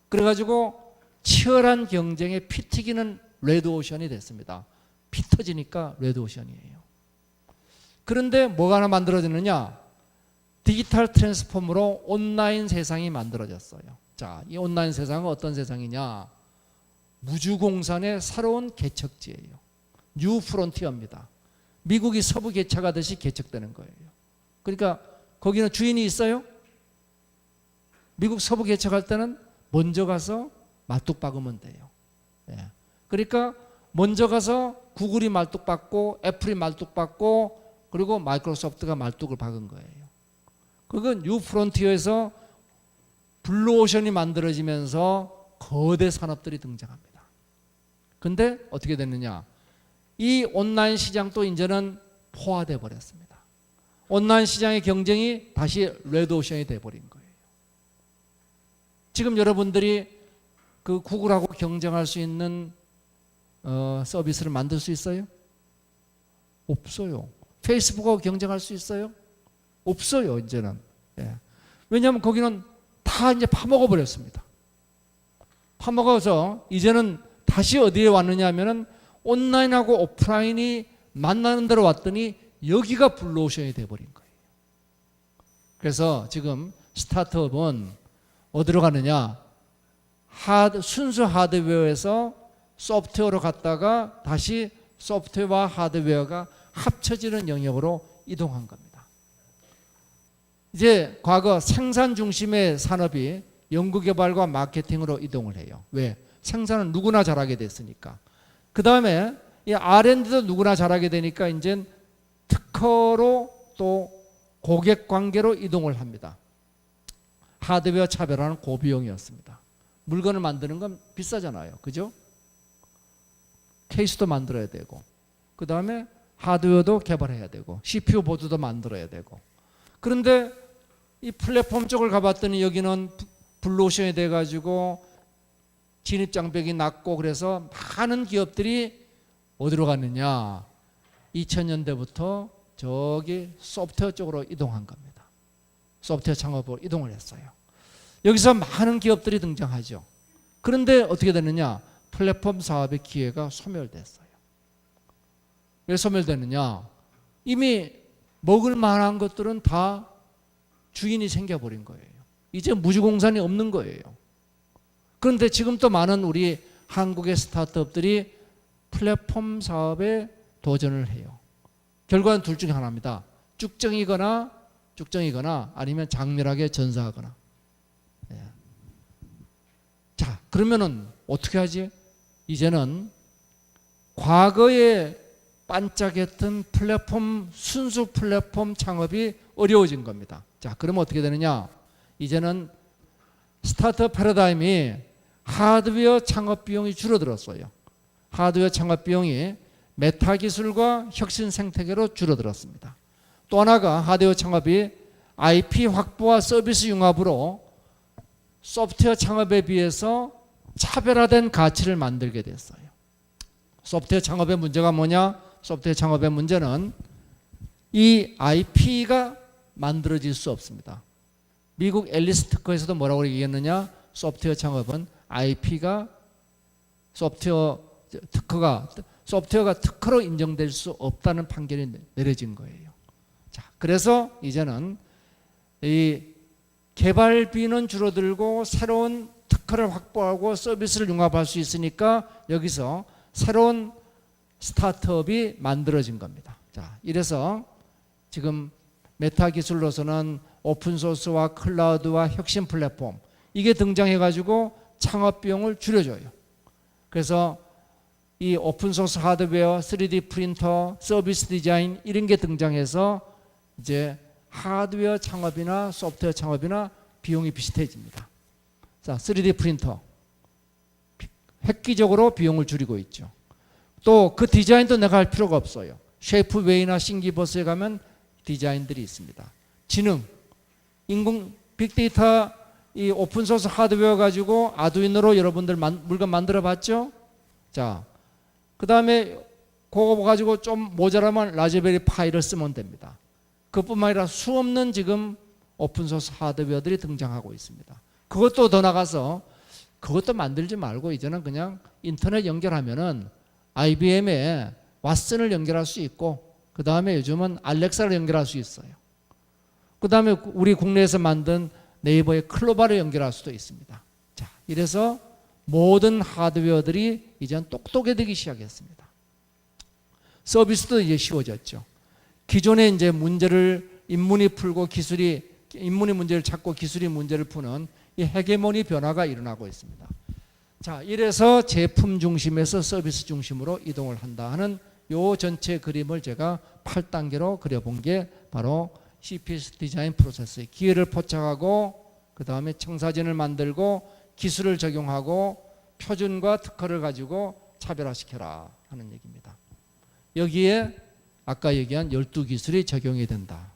그래가지고 치열한 경쟁에 피 튀기는 레드오션이 됐습니다. 피 터지니까 레드오션이에요. 그런데 뭐가 하나 만들어지느냐? 디지털 트랜스폼으로 온라인 세상이 만들어졌어요. 자, 이 온라인 세상은 어떤 세상이냐? 무주공산의 새로운 개척지예요. 뉴 프론티어입니다. 미국이 서부 개척하듯이 개척되는 거예요. 그러니까 거기는 주인이 있어요? 미국 서부 개척할 때는 먼저 가서 말뚝 박으면 돼요. 그러니까 먼저 가서 구글이 말뚝 박고 애플이 말뚝 박고 그리고 마이크로소프트가 말뚝을 박은 거예요. 그건 뉴 프론티어에서 블루오션이 만들어지면서 거대 산업들이 등장합니다. 근데 어떻게 됐느냐? 이 온라인 시장도 이제는 포화돼 버렸습니다. 온라인 시장의 경쟁이 다시 레드오션이 돼 버린 거예요. 지금 여러분들이 그 구글하고 경쟁할 수 있는 서비스를 만들 수 있어요? 없어요. 페이스북하고 경쟁할 수 있어요? 없어요, 이제는. 왜냐하면 거기는 다 이제 파먹어 버렸습니다. 파먹어서 이제는 다시 어디에 왔느냐 하면은 온라인하고 오프라인이 만나는 데로 왔더니 여기가 블루오션이 돼버린 거예요. 그래서 지금 스타트업은 어디로 가느냐? 순수 하드웨어에서 소프트웨어로 갔다가 다시 소프트웨어와 하드웨어가 합쳐지는 영역으로 이동한 겁니다. 이제 과거 생산 중심의 산업이 연구개발과 마케팅으로 이동을 해요. 왜? 생산은 누구나 잘하게 됐으니까. 그 다음에 이 R&D도 누구나 잘하게 되니까 이제 특허로 또 고객 관계로 이동을 합니다. 하드웨어 차별화는 고비용이었습니다. 물건을 만드는 건 비싸잖아요. 그죠? 케이스도 만들어야 되고 그 다음에 하드웨어도 개발해야 되고 CPU 보드도 만들어야 되고. 그런데 이 플랫폼 쪽을 가봤더니 여기는 블루오션이 돼가지고 진입장벽이 낮고 그래서 많은 기업들이 어디로 갔느냐? 2000년대부터 저기 소프트웨어 쪽으로 이동한 겁니다. 소프트웨어 창업으로 이동을 했어요. 여기서 많은 기업들이 등장하죠. 그런데 어떻게 되느냐? 플랫폼 사업의 기회가 소멸됐어요. 왜 소멸되느냐? 이미 먹을 만한 것들은 다 주인이 생겨버린 거예요. 이제 무주공산이 없는 거예요. 그런데 지금 또 많은 우리 한국의 스타트업들이 플랫폼 사업에 도전을 해요. 결과는 둘 중에 하나입니다. 쭉정이거나 아니면 장렬하게 전사하거나. 예. 자, 그러면은 어떻게 하지? 이제는 과거에 반짝했던 순수 플랫폼 창업이 어려워진 겁니다. 자, 그러면 어떻게 되느냐? 이제는 스타트업 패러다임이 하드웨어 창업 비용이 줄어들었어요. 하드웨어 창업 비용이 메타 기술과 혁신 생태계로 줄어들었습니다. 또 하나가 하드웨어 창업이 IP 확보와 서비스 융합으로 소프트웨어 창업에 비해서 차별화된 가치를 만들게 됐어요. 소프트웨어 창업의 문제가 뭐냐? 소프트웨어 창업의 문제는 이 IP가 만들어질 수 없습니다. 미국 앨리스 특허에서도 뭐라고 얘기했느냐? 소프트웨어 창업은 IP가 소프트웨어가 특허로 인정될 수 없다는 판결이 내려진 거예요. 자, 그래서 이제는 이 개발비는 줄어들고 새로운 특허를 확보하고 서비스를 융합할 수 있으니까 여기서 새로운 스타트업이 만들어진 겁니다. 자, 이래서 지금 메타 기술로서는 오픈소스와 클라우드와 혁신 플랫폼 이게 등장해가지고 창업 비용을 줄여줘요. 그래서 이 오픈소스 하드웨어, 3D 프린터, 서비스 디자인 이런 게 등장해서 이제 하드웨어 창업이나 소프트웨어 창업이나 비용이 비슷해집니다. 자, 3D 프린터 획기적으로 비용을 줄이고 있죠. 또 그 디자인도 내가 할 필요가 없어요. 쉐이프웨이나 싱기버스에 가면 디자인들이 있습니다. 지능, 인공 빅데이터 이 오픈소스 하드웨어 가지고 아두이노로 여러분들 물건 만들어 봤죠? 자, 그 다음에 그거 가지고 좀 모자라면 라즈베리 파이를 쓰면 됩니다. 그뿐만 아니라 수없는 지금 오픈소스 하드웨어들이 등장하고 있습니다. 그것도 더 나가서 그것도 만들지 말고 이제는 그냥 인터넷 연결하면은 IBM에 왓슨을 연결할 수 있고 그 다음에 요즘은 알렉사를 연결할 수 있어요. 그 다음에 우리 국내에서 만든 네이버의 클로바를 연결할 수도 있습니다. 자, 이래서 모든 하드웨어들이 이제는 똑똑해지기 시작했습니다. 서비스도 이제 쉬워졌죠. 기존에 이제 인문이 풀고 인문이 문제를 찾고 기술이 문제를 푸는 이 헤게모니 변화가 일어나고 있습니다. 자, 이래서 제품 중심에서 서비스 중심으로 이동을 한다 하는 요 전체 그림을 제가 8단계로 그려본 게 바로 CPS 디자인 프로세스의 기회를 포착하고 그 다음에 청사진을 만들고 기술을 적용하고 표준과 특허를 가지고 차별화시켜라 하는 얘기입니다. 여기에 아까 얘기한 12기술이 적용이 된다.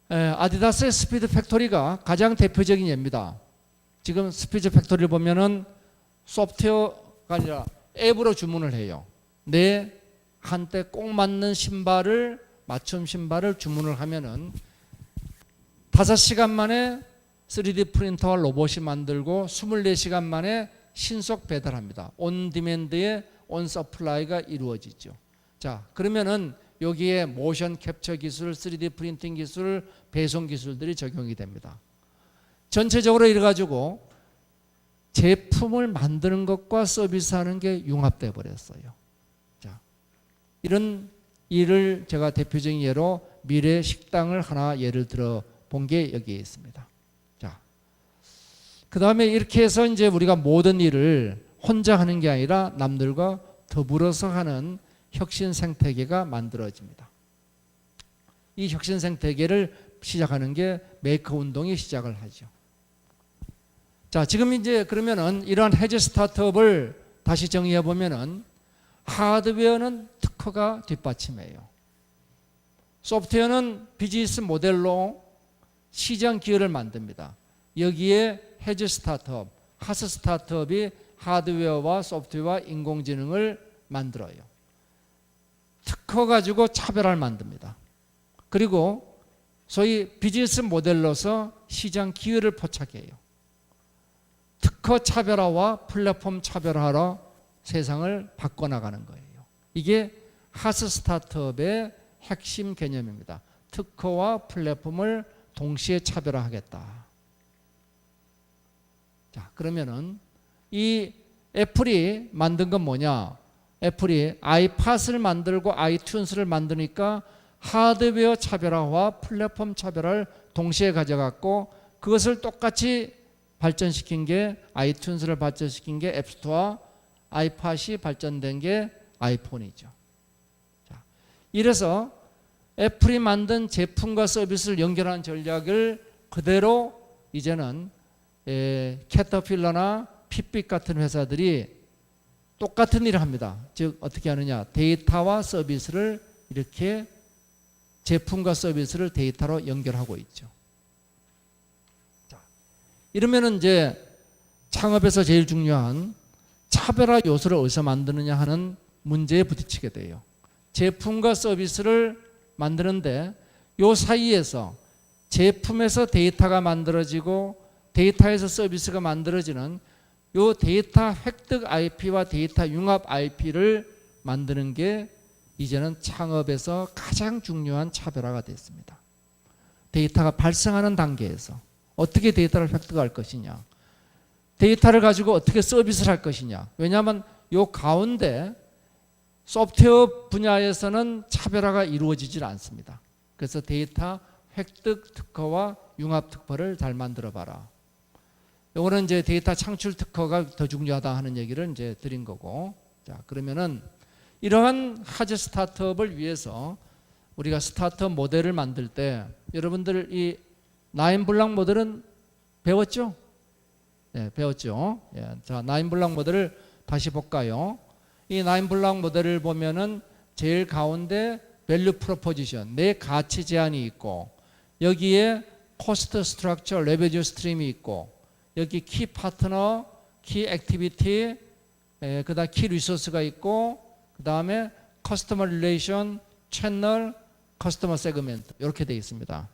아디다스의 스피드 팩토리가 가장 대표적인 예입니다. 지금 스피드 팩토리를 보면은 소프트웨어가 아니라 앱으로 주문을 해요. 내 한때 꼭 맞는 맞춤 신발을 주문을 하면은 5시간 만에 3D 프린터와 로봇이 만들고 24시간 만에 신속 배달합니다. 온 디맨드의 온 서플라이가 이루어지죠. 자, 그러면은 여기에 모션 캡처 기술, 3D 프린팅 기술, 배송 기술들이 적용이 됩니다. 전체적으로 이래가지고 제품을 만드는 것과 서비스하는 게 융합돼 버렸어요. 자, 이런 일을 제가 대표적인 예로 미래 식당을 하나 예를 들어 본 게 여기에 있습니다. 자, 그 다음에 이렇게 해서 이제 우리가 모든 일을 혼자 하는 게 아니라 남들과 더불어서 하는 혁신 생태계가 만들어집니다. 이 혁신 생태계를 시작하는 게 메이커 운동이 시작을 하죠. 자, 지금 이제 그러면은 이러한 해지 스타트업을 다시 정의해 보면은 하드웨어는 특허가 뒷받침해요. 소프트웨어는 비즈니스 모델로 시장 기회를 만듭니다. 여기에 해지 스타트업, 하스 스타트업이 하드웨어와 소프트웨어와 인공지능을 만들어요. 특허 가지고 차별화를 만듭니다. 그리고 소위 비즈니스 모델로서 시장 기회를 포착해요. 특허 차별화와 플랫폼 차별화로 세상을 바꿔나가는 거예요. 이게 핫 스타트업의 핵심 개념입니다. 특허와 플랫폼을 동시에 차별화하겠다. 자, 그러면은 이 애플이 만든 건 뭐냐? 애플이 아이팟을 만들고 아이튠스를 만드니까 하드웨어 차별화와 플랫폼 차별화를 동시에 가져갔고, 그것을 똑같이 발전시킨 게, 아이튠스를 발전시킨 게 앱스토어, 아이팟이 발전된 게 아이폰이죠. 자, 이래서 애플이 만든 제품과 서비스를 연결하는 전략을 그대로 이제는 캐터필러나 핏빛 같은 회사들이 똑같은 일을 합니다. 즉 어떻게 하느냐, 데이터와 서비스를 이렇게, 제품과 서비스를 데이터로 연결하고 있죠. 자, 이러면은 이제 창업에서 제일 중요한 차별화 요소를 어디서 만드느냐 하는 문제에 부딪히게 돼요. 제품과 서비스를 만드는데 요 사이에서 제품에서 데이터가 만들어지고 데이터에서 서비스가 만들어지는 요 데이터 획득 IP와 데이터 융합 IP를 만드는 게 이제는 창업에서 가장 중요한 차별화가 됐습니다. 데이터가 발생하는 단계에서 어떻게 데이터를 획득할 것이냐, 데이터를 가지고 어떻게 서비스를 할 것이냐. 왜냐하면 요 가운데 소프트웨어 분야에서는 차별화가 이루어지질 않습니다. 그래서 데이터 획득 특허와 융합 특허를 잘 만들어 봐라. 요거는 이제 데이터 창출 특허가 더 중요하다 하는 얘기를 이제 드린 거고. 자, 그러면은 이러한 핫 스타트업을 위해서 우리가 스타트업 모델을 만들 때 여러분들 이 9블락 모델은 배웠죠? 네, 배웠죠. 예, 자, 9블락 모델을 다시 볼까요? 이 9블락 모델을 보면은 제일 가운데 밸류 프로포지션, 내 가치 제한이 있고, 여기에 코스트 스트럭처, 레베뉴 스트림이 있고, 여기 키 파트너, 키 액티비티, 그다음 키 리소스가 있고, 그 다음에 커스터머 릴레이션, 채널, 커스터머 세그멘트 이렇게 되어 있습니다.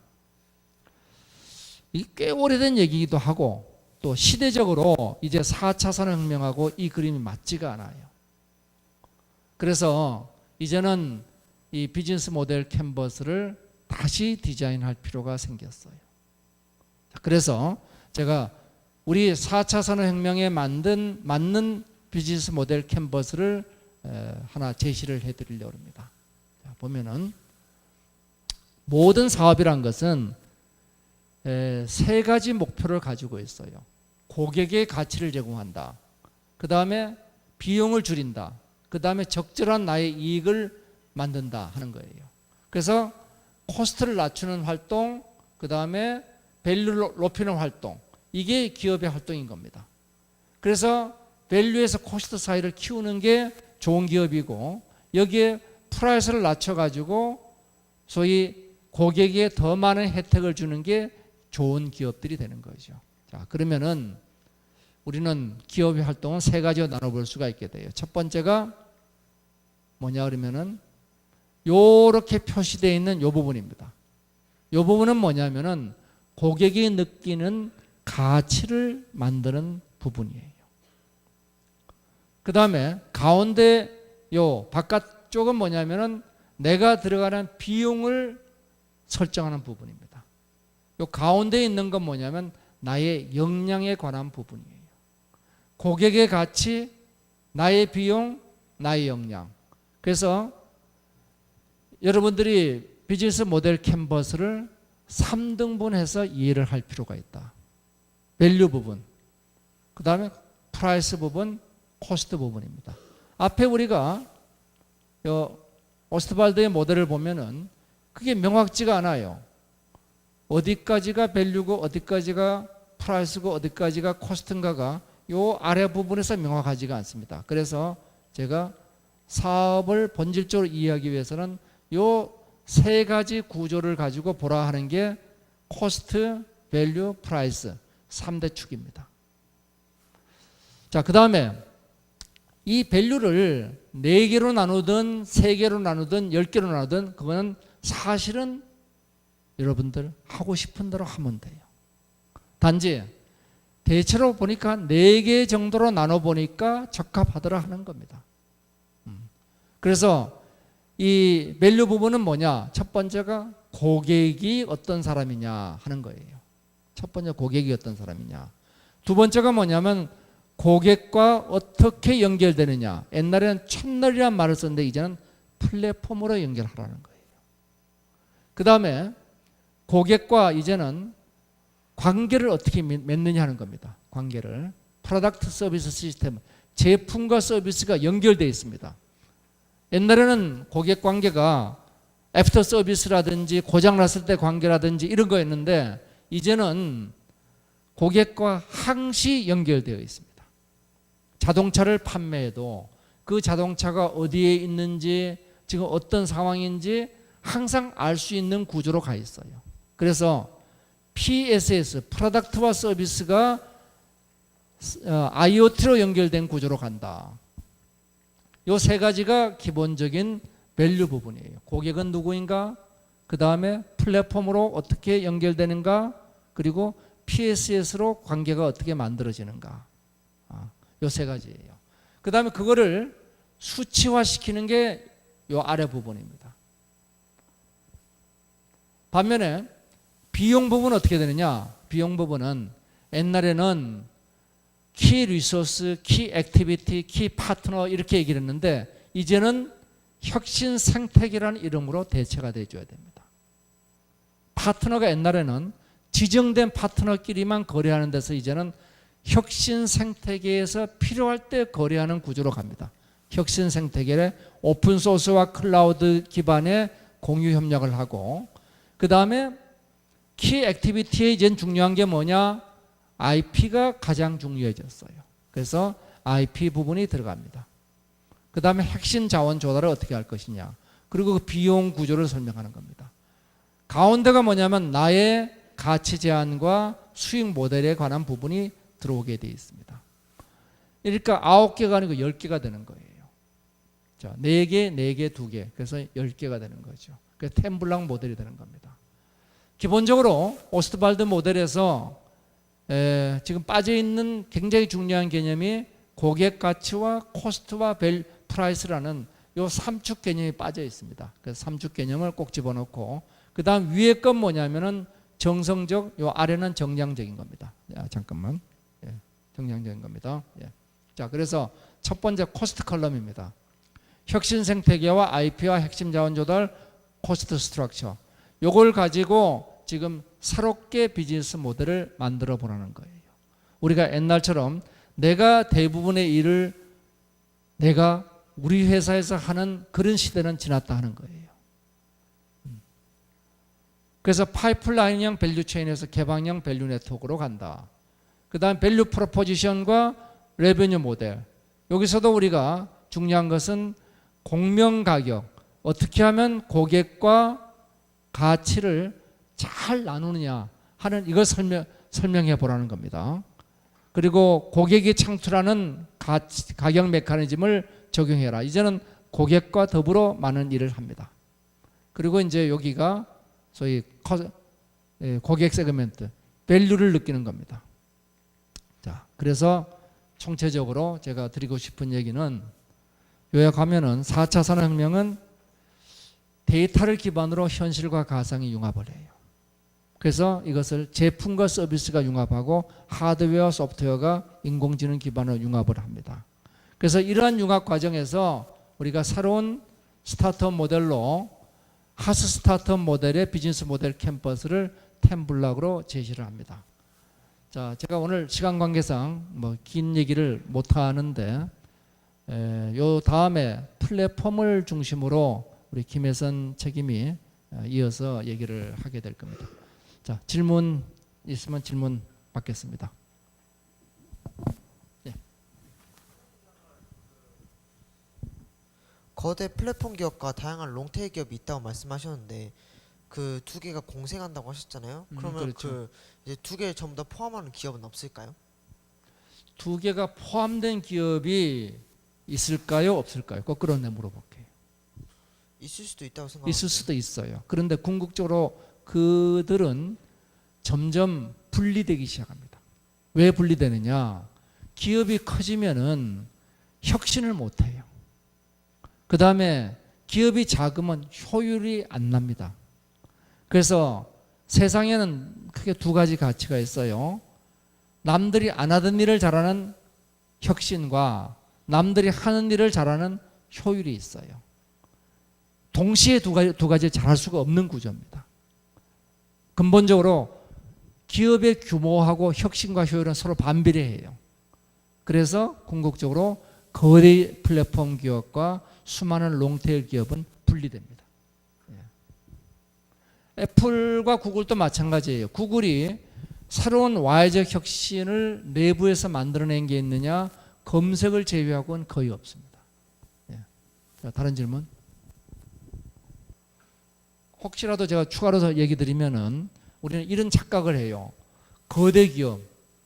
이게 꽤 오래된 얘기이기도 하고 또 시대적으로 이제 4차 산업혁명하고 이 그림이 맞지가 않아요. 그래서 이제는 이 비즈니스 모델 캔버스를 다시 디자인할 필요가 생겼어요. 그래서 제가 우리 4차 산업혁명에 맞는 비즈니스 모델 캔버스를 하나 제시를 해드리려고 합니다. 자, 보면은 모든 사업이란 것은 세 가지 목표를 가지고 있어요. 고객의 가치를 제공한다. 그 다음에 비용을 줄인다. 그 다음에 적절한 나의 이익을 만든다 하는 거예요. 그래서 코스트를 낮추는 활동, 그 다음에 밸류를 높이는 활동, 이게 기업의 활동인 겁니다. 그래서 밸류에서 코스트 사이를 키우는 게 좋은 기업이고, 여기에 프라이스를 낮춰가지고 소위 고객에게 더 많은 혜택을 주는 게 좋은 기업들이 되는 거죠. 자, 그러면은 우리는 기업의 활동은 세 가지로 나눠볼 수가 있게 돼요. 첫 번째가 뭐냐 그러면은 요렇게 표시되어 있는 요 부분입니다. 요 부분은 뭐냐면은 고객이 느끼는 가치를 만드는 부분이에요. 그 다음에 가운데 요 바깥쪽은 뭐냐면은 내가 들어가는 비용을 설정하는 부분입니다. 요 가운데 있는 건 뭐냐면 나의 역량에 관한 부분이에요. 고객의 가치, 나의 비용, 나의 역량. 그래서 여러분들이 비즈니스 모델 캔버스를 3등분해서 이해를 할 필요가 있다. 밸류 부분, 그 다음에 프라이스 부분, 코스트 부분입니다. 앞에 우리가 오스트발드의 모델을 보면은 그게 명확지가 않아요. 어디까지가 밸류고 어디까지가 프라이스고 어디까지가 코스트인가가 요 아래 부분에서 명확하지가 않습니다. 그래서 제가 사업을 본질적으로 이해하기 위해서는 요 세 가지 구조를 가지고 보라 하는 게 코스트, 밸류, 프라이스 3대 축입니다. 자, 그 다음에 이 밸류를 4개로 나누든 3개로 나누든 10개로 나누든 그거는 사실은 여러분들 하고 싶은 대로 하면 돼요. 단지 대체로 보니까 4개 정도로 나눠보니까 적합하더라 하는 겁니다. 그래서 이 밸류 부분은 뭐냐? 첫 번째가 고객이 어떤 사람이냐 하는 거예요. 첫 번째 고객이 어떤 사람이냐. 두 번째가 뭐냐면 고객과 어떻게 연결되느냐. 옛날에는 채널이라는 말을 썼는데 이제는 플랫폼으로 연결하라는 거예요. 그 다음에 고객과 이제는 관계를 어떻게 맺느냐 하는 겁니다. 관계를. 프로덕트 서비스 시스템, 제품과 서비스가 연결되어 있습니다. 옛날에는 고객 관계가 애프터 서비스라든지 고장났을 때 관계라든지 이런 거였는데 이제는 고객과 항시 연결되어 있습니다. 자동차를 판매해도 그 자동차가 어디에 있는지 지금 어떤 상황인지 항상 알 수 있는 구조로 가 있어요. 그래서 PSS, 프로덕트와 서비스가 IoT로 연결된 구조로 간다. 이 세 가지가 기본적인 밸류 부분이에요. 고객은 누구인가? 그 다음에 플랫폼으로 어떻게 연결되는가? 그리고 PSS로 관계가 어떻게 만들어지는가? 이 세 가지예요. 그 다음에 그거를 수치화시키는 게 이 아래 부분입니다. 반면에 비용 부분은 어떻게 되느냐? 비용 부분은 옛날에는 키 리소스, 키 액티비티, 키 파트너 이렇게 얘기를 했는데 이제는 혁신 생태계라는 이름으로 대체가 되어줘야 됩니다. 파트너가 옛날에는 지정된 파트너끼리만 거래하는 데서 이제는 혁신 생태계에서 필요할 때 거래하는 구조로 갑니다. 혁신 생태계에 오픈소스와 클라우드 기반의 공유 협력을 하고 그 다음에 키 액티비티에 이제 중요한 게 뭐냐? IP가 가장 중요해졌어요. 그래서 IP 부분이 들어갑니다. 그 다음에 핵심 자원 조달을 어떻게 할 것이냐. 그리고 그 비용 구조를 설명하는 겁니다. 가운데가 뭐냐면 나의 가치 제한과 수익 모델에 관한 부분이 들어오게 되어 있습니다. 그러니까 9개가 아니고 10개가 되는 거예요. 자, 4개, 4개, 2개. 그래서 10개가 되는 거죠. 그래서 템블랑 모델이 되는 겁니다. 기본적으로 오스트발드 모델에서 지금 빠져있는 굉장히 중요한 개념이 고객 가치와 코스트와 프라이스라는 이 3축 개념이 빠져 있습니다. 그래서 3축 개념을 꼭 집어넣고 그 다음 위에 건 뭐냐면은 정성적, 요 아래는 정량적인 겁니다. 잠깐만. 정량적인 겁니다. 자, 그래서 첫 번째 코스트 컬럼입니다. 혁신 생태계와 IP와 핵심 자원 조달, 코스트 스트럭처. 요걸 가지고 지금 새롭게 비즈니스 모델을 만들어 보라는 거예요. 우리가 옛날처럼 내가 대부분의 일을 내가 우리 회사에서 하는 그런 시대는 지났다 하는 거예요. 그래서 파이프라인형 밸류 체인에서 개방형 밸류 네트워크로 간다. 그 다음 밸류 프로포지션과 레베뉴 모델. 여기서도 우리가 중요한 것은 공명 가격. 어떻게 하면 고객과 가치를 잘 나누느냐 하는 이걸 설명해 보라는 겁니다. 그리고 고객이 창출하는 가격 메커니즘을 적용해라. 이제는 고객과 더불어 많은 일을 합니다. 그리고 이제 여기가 소위 고객 세그멘트, 밸류를 느끼는 겁니다. 자, 그래서 총체적으로 제가 드리고 싶은 얘기는 요약하면은 4차 산업혁명은 데이터를 기반으로 현실과 가상이 융합을 해요. 그래서 이것을 제품과 서비스가 융합하고 하드웨어와 소프트웨어가 인공지능 기반으로 융합을 합니다. 그래서 이러한 융합 과정에서 우리가 새로운 스타트업 모델로 하스 스타트업 모델의 비즈니스 모델 캠퍼스를 템블락으로 제시를 합니다. 자, 제가 오늘 시간 관계상 뭐 긴 얘기를 못 하는데 요 다음에 플랫폼을 중심으로 우리 김혜선 책임이 이어서 얘기를 하게 될 겁니다. 자, 질문 있으면 질문 받겠습니다. 네.
거대 플랫폼 기업과 다양한 롱테일 기업이 있다고 말씀하셨는데 그 두 개가 공생한다고 하셨잖아요. 그러면
그렇죠.
그 이제 두 개를 전부 다 포함하는 기업은 없을까요?
두 개가 포함된 기업이 있을까요? 없을까요? 거꾸로 내 물어볼게요.
있을 수도 있다고 생각하는데.
있을 수도 있어요. 그런데 궁극적으로 그들은 점점 분리되기 시작합니다. 왜 분리되느냐? 기업이 커지면은 혁신을 못 해요. 그 다음에 기업이 작으면 효율이 안 납니다. 그래서 세상에는 크게 두 가지 가치가 있어요. 남들이 안 하던 일을 잘하는 혁신과 남들이 하는 일을 잘하는 효율이 있어요. 동시에 두 가지를 잘할 수가 없는 구조입니다. 근본적으로 기업의 규모하고 혁신과 효율은 서로 반비례해요. 그래서 궁극적으로 거대 플랫폼 기업과 수많은 롱테일 기업은 분리됩니다. 애플과 구글도 마찬가지예요. 구글이 새로운 와해적 혁신을 내부에서 만들어낸 게 있느냐? 검색을 제외하고는 거의 없습니다. 자, 다른 질문? 혹시라도 제가 추가로 얘기 드리면은 우리는 이런 착각을 해요. 거대 기업,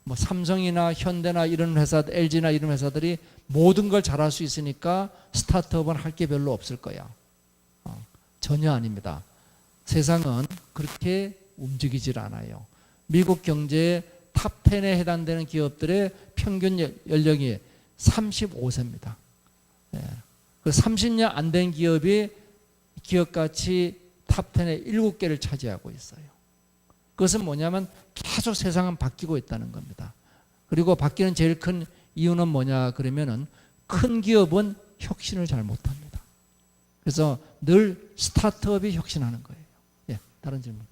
뭐 삼성이나 현대나 이런 회사, LG나 이런 회사들이 모든 걸 잘할 수 있으니까 스타트업은 할 게 별로 없을 거야. 전혀 아닙니다. 세상은 그렇게 움직이질 않아요. 미국 경제의 탑 10에 해당되는 기업들의 평균 연령이 35세입니다. 그 30년 안 된 기업이 기업 가치 탑 10의 7개를 차지하고 있어요. 그것은 뭐냐면 계속 세상은 바뀌고 있다는 겁니다. 그리고 바뀌는 제일 큰 이유는 뭐냐 그러면은 큰 기업은 혁신을 잘 못합니다. 그래서 늘 스타트업이 혁신하는 거예요. 예, 다른 질문.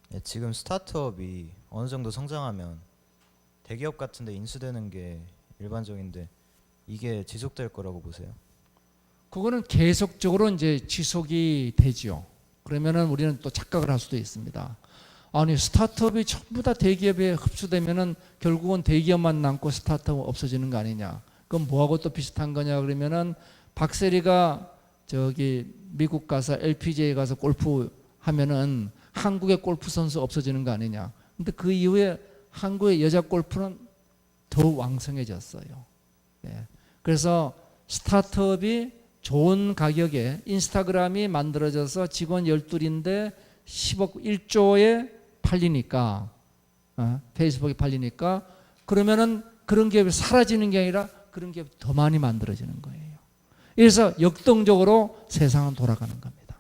네, 지금 스타트업이 어느 정도 성장하면 대기업 같은 데 인수되는 게 일반적인데 이게 지속될 거라고 보세요?
그거는 계속적으로 이제 지속이 되죠. 그러면은 우리는 또 착각을 할 수도 있습니다. 아니 스타트업이 전부 다 대기업에 흡수되면은 결국은 대기업만 남고 스타트업 없어지는 거 아니냐? 그럼 뭐하고 또 비슷한 거냐 그러면은 박세리가 저기 미국 가서 LPGA에 가서 골프 하면은 한국의 골프 선수 없어지는 거 아니냐? 근데 그 이후에 한국의 여자 골프는 더 왕성해졌어요. 예. 그래서 스타트업이 좋은 가격에 인스타그램이 만들어져서 직원 12인데 10억 1조에 팔리니까 페이스북이 팔리니까 그러면은 그런 기업이 사라지는 게 아니라 그런 기업이 더 많이 만들어지는 거예요. 그래서 역동적으로 세상은 돌아가는 겁니다.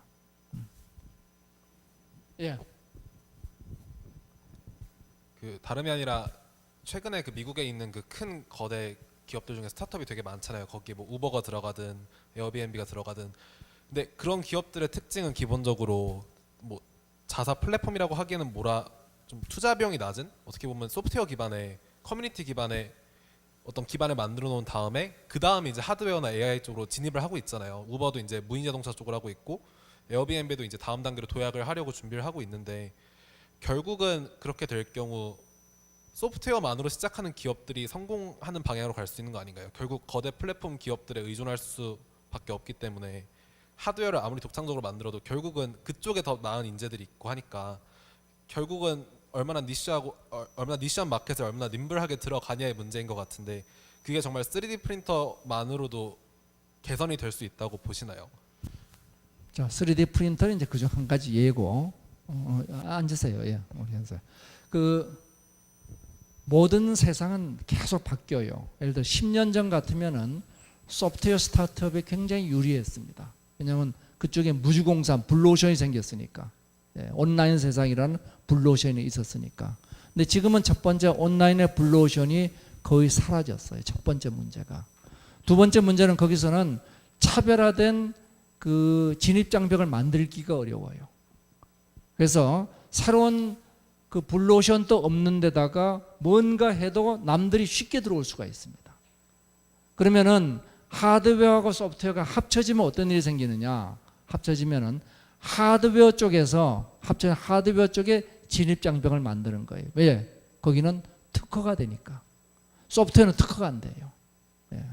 예.
그 다름이 아니라 최근에 그 미국에 있는 그 큰 거대 기업들 중에 스타트업이 되게 많잖아요. 거기에 뭐 우버가 들어가든 에어비앤비가 들어가든. 근데 그런 기업들의 특징은 기본적으로 뭐 자사 플랫폼이라고 하기에는 좀 투자 비용이 낮은 어떻게 보면 소프트웨어 기반의 커뮤니티 기반의 어떤 기반을 만들어 놓은 다음에 그 다음에 이제 하드웨어나 AI 쪽으로 진입을 하고 있잖아요. 우버도 이제 무인 자동차 쪽을 하고 있고 에어비앤비도 이제 다음 단계로 도약을 하려고 준비를 하고 있는데 결국은 그렇게 될 경우 소프트웨어만으로 시작하는 기업들이 성공하는 방향으로 갈 수 있는 거 아닌가요? 결국 거대 플랫폼 기업들에 의존할 수밖에 없기 때문에 하드웨어를 아무리 독창적으로 만들어도 결국은 그쪽에 더 나은 인재들이 있고 하니까 결국은 얼마나 니시한 마켓에 얼마나 nim블하게 들어가냐의 문제인 것 같은데 그게 정말 3D 프린터만으로도 개선이 될 수 있다고 보시나요?
자, 3D 프린터는 이제 그중 한 가지 예고. 앉으세요. 예, 우리 앉으세요. 그 모든 세상은 계속 바뀌어요. 예를 들어 10년 전 같으면은 소프트웨어 스타트업이 굉장히 유리했습니다. 왜냐하면 그쪽에 무주공산 블루오션이 생겼으니까. 예, 온라인 세상이라는 블루오션이 있었으니까. 근데 지금은 첫 번째 온라인의 블루오션이 거의 사라졌어요. 첫 번째 문제가. 두 번째 문제는 거기서는 차별화된 그 진입장벽을 만들기가 어려워요. 그래서 새로운 그 블루오션도 없는 데다가 뭔가 해도 남들이 쉽게 들어올 수가 있습니다. 그러면은 하드웨어하고 소프트웨어가 합쳐지면 어떤 일이 생기느냐? 합쳐지면은 하드웨어 쪽에서 하드웨어 쪽에 진입 장벽을 만드는 거예요. 왜? 거기는 특허가 되니까. 소프트웨어는 특허가 안 돼요. 예.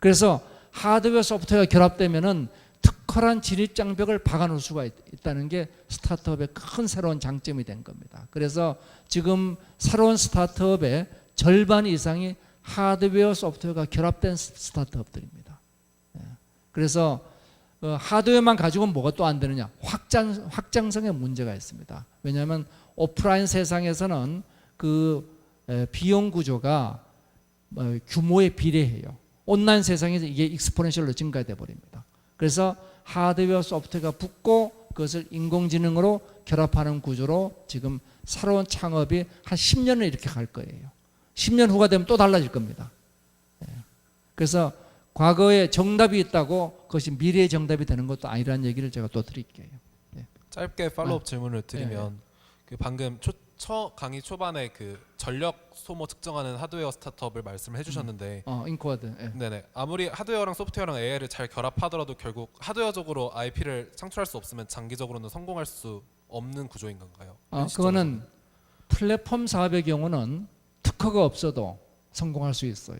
그래서 하드웨어 소프트웨어가 결합되면은 특허란 진입 장벽을 박아놓을 수가 있다는 게 스타트업의 큰 새로운 장점이 된 겁니다. 그래서 지금 새로운 스타트업의 절반 이상이 하드웨어 소프트웨어가 결합된 스타트업들입니다. 예. 그래서 하드웨어만 가지고는 뭐가 또 안 되느냐? 확장성에 문제가 있습니다. 왜냐하면 오프라인 세상에서는 그 비용 구조가 규모에 비례해요. 온라인 세상에서 이게 익스포넨셜로 증가돼 버립니다. 그래서 하드웨어 소프트웨어가 붙고 그것을 인공지능으로 결합하는 구조로 지금 새로운 창업이 한 10년을 이렇게 갈 거예요. 10년 후가 되면 또 달라질 겁니다. 그래서 과거에 정답이 있다고 그것이 미래의 정답이 되는 것도 아니라는 얘기를 제가 또 드릴게요.
짧게 팔로우업 질문을 드리면 그 방금 강의 초반에 그 전력 소모 측정하는 하드웨어 스타트업을 말씀을 해주셨는데
인코아드.
네네 아무리 하드웨어랑 소프트웨어랑 AI를 잘 결합하더라도 결국 하드웨어적으로 IP를 창출할 수 없으면 장기적으로는 성공할 수 없는 구조인 건가요?
그거는 플랫폼 사업의 경우는 특허가 없어도 성공할 수 있어요.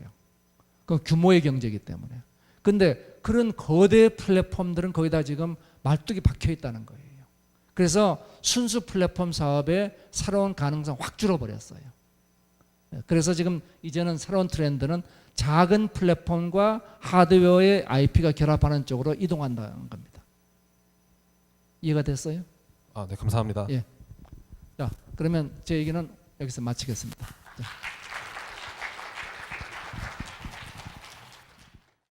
그 규모의 경제이기 때문에. 근데 그런 거대 플랫폼들은 거기다 지금 말뚝이 박혀 있다는 거예요. 그래서 순수 플랫폼 사업의 새로운 가능성 확 줄어버렸어요. 그래서 지금 이제는 새로운 트렌드는 작은 플랫폼과 하드웨어의 IP가 결합하는 쪽으로 이동한다는 겁니다. 이해가 됐어요?
네 감사합니다.
예. 자, 그러면 제 얘기는 여기서 마치겠습니다.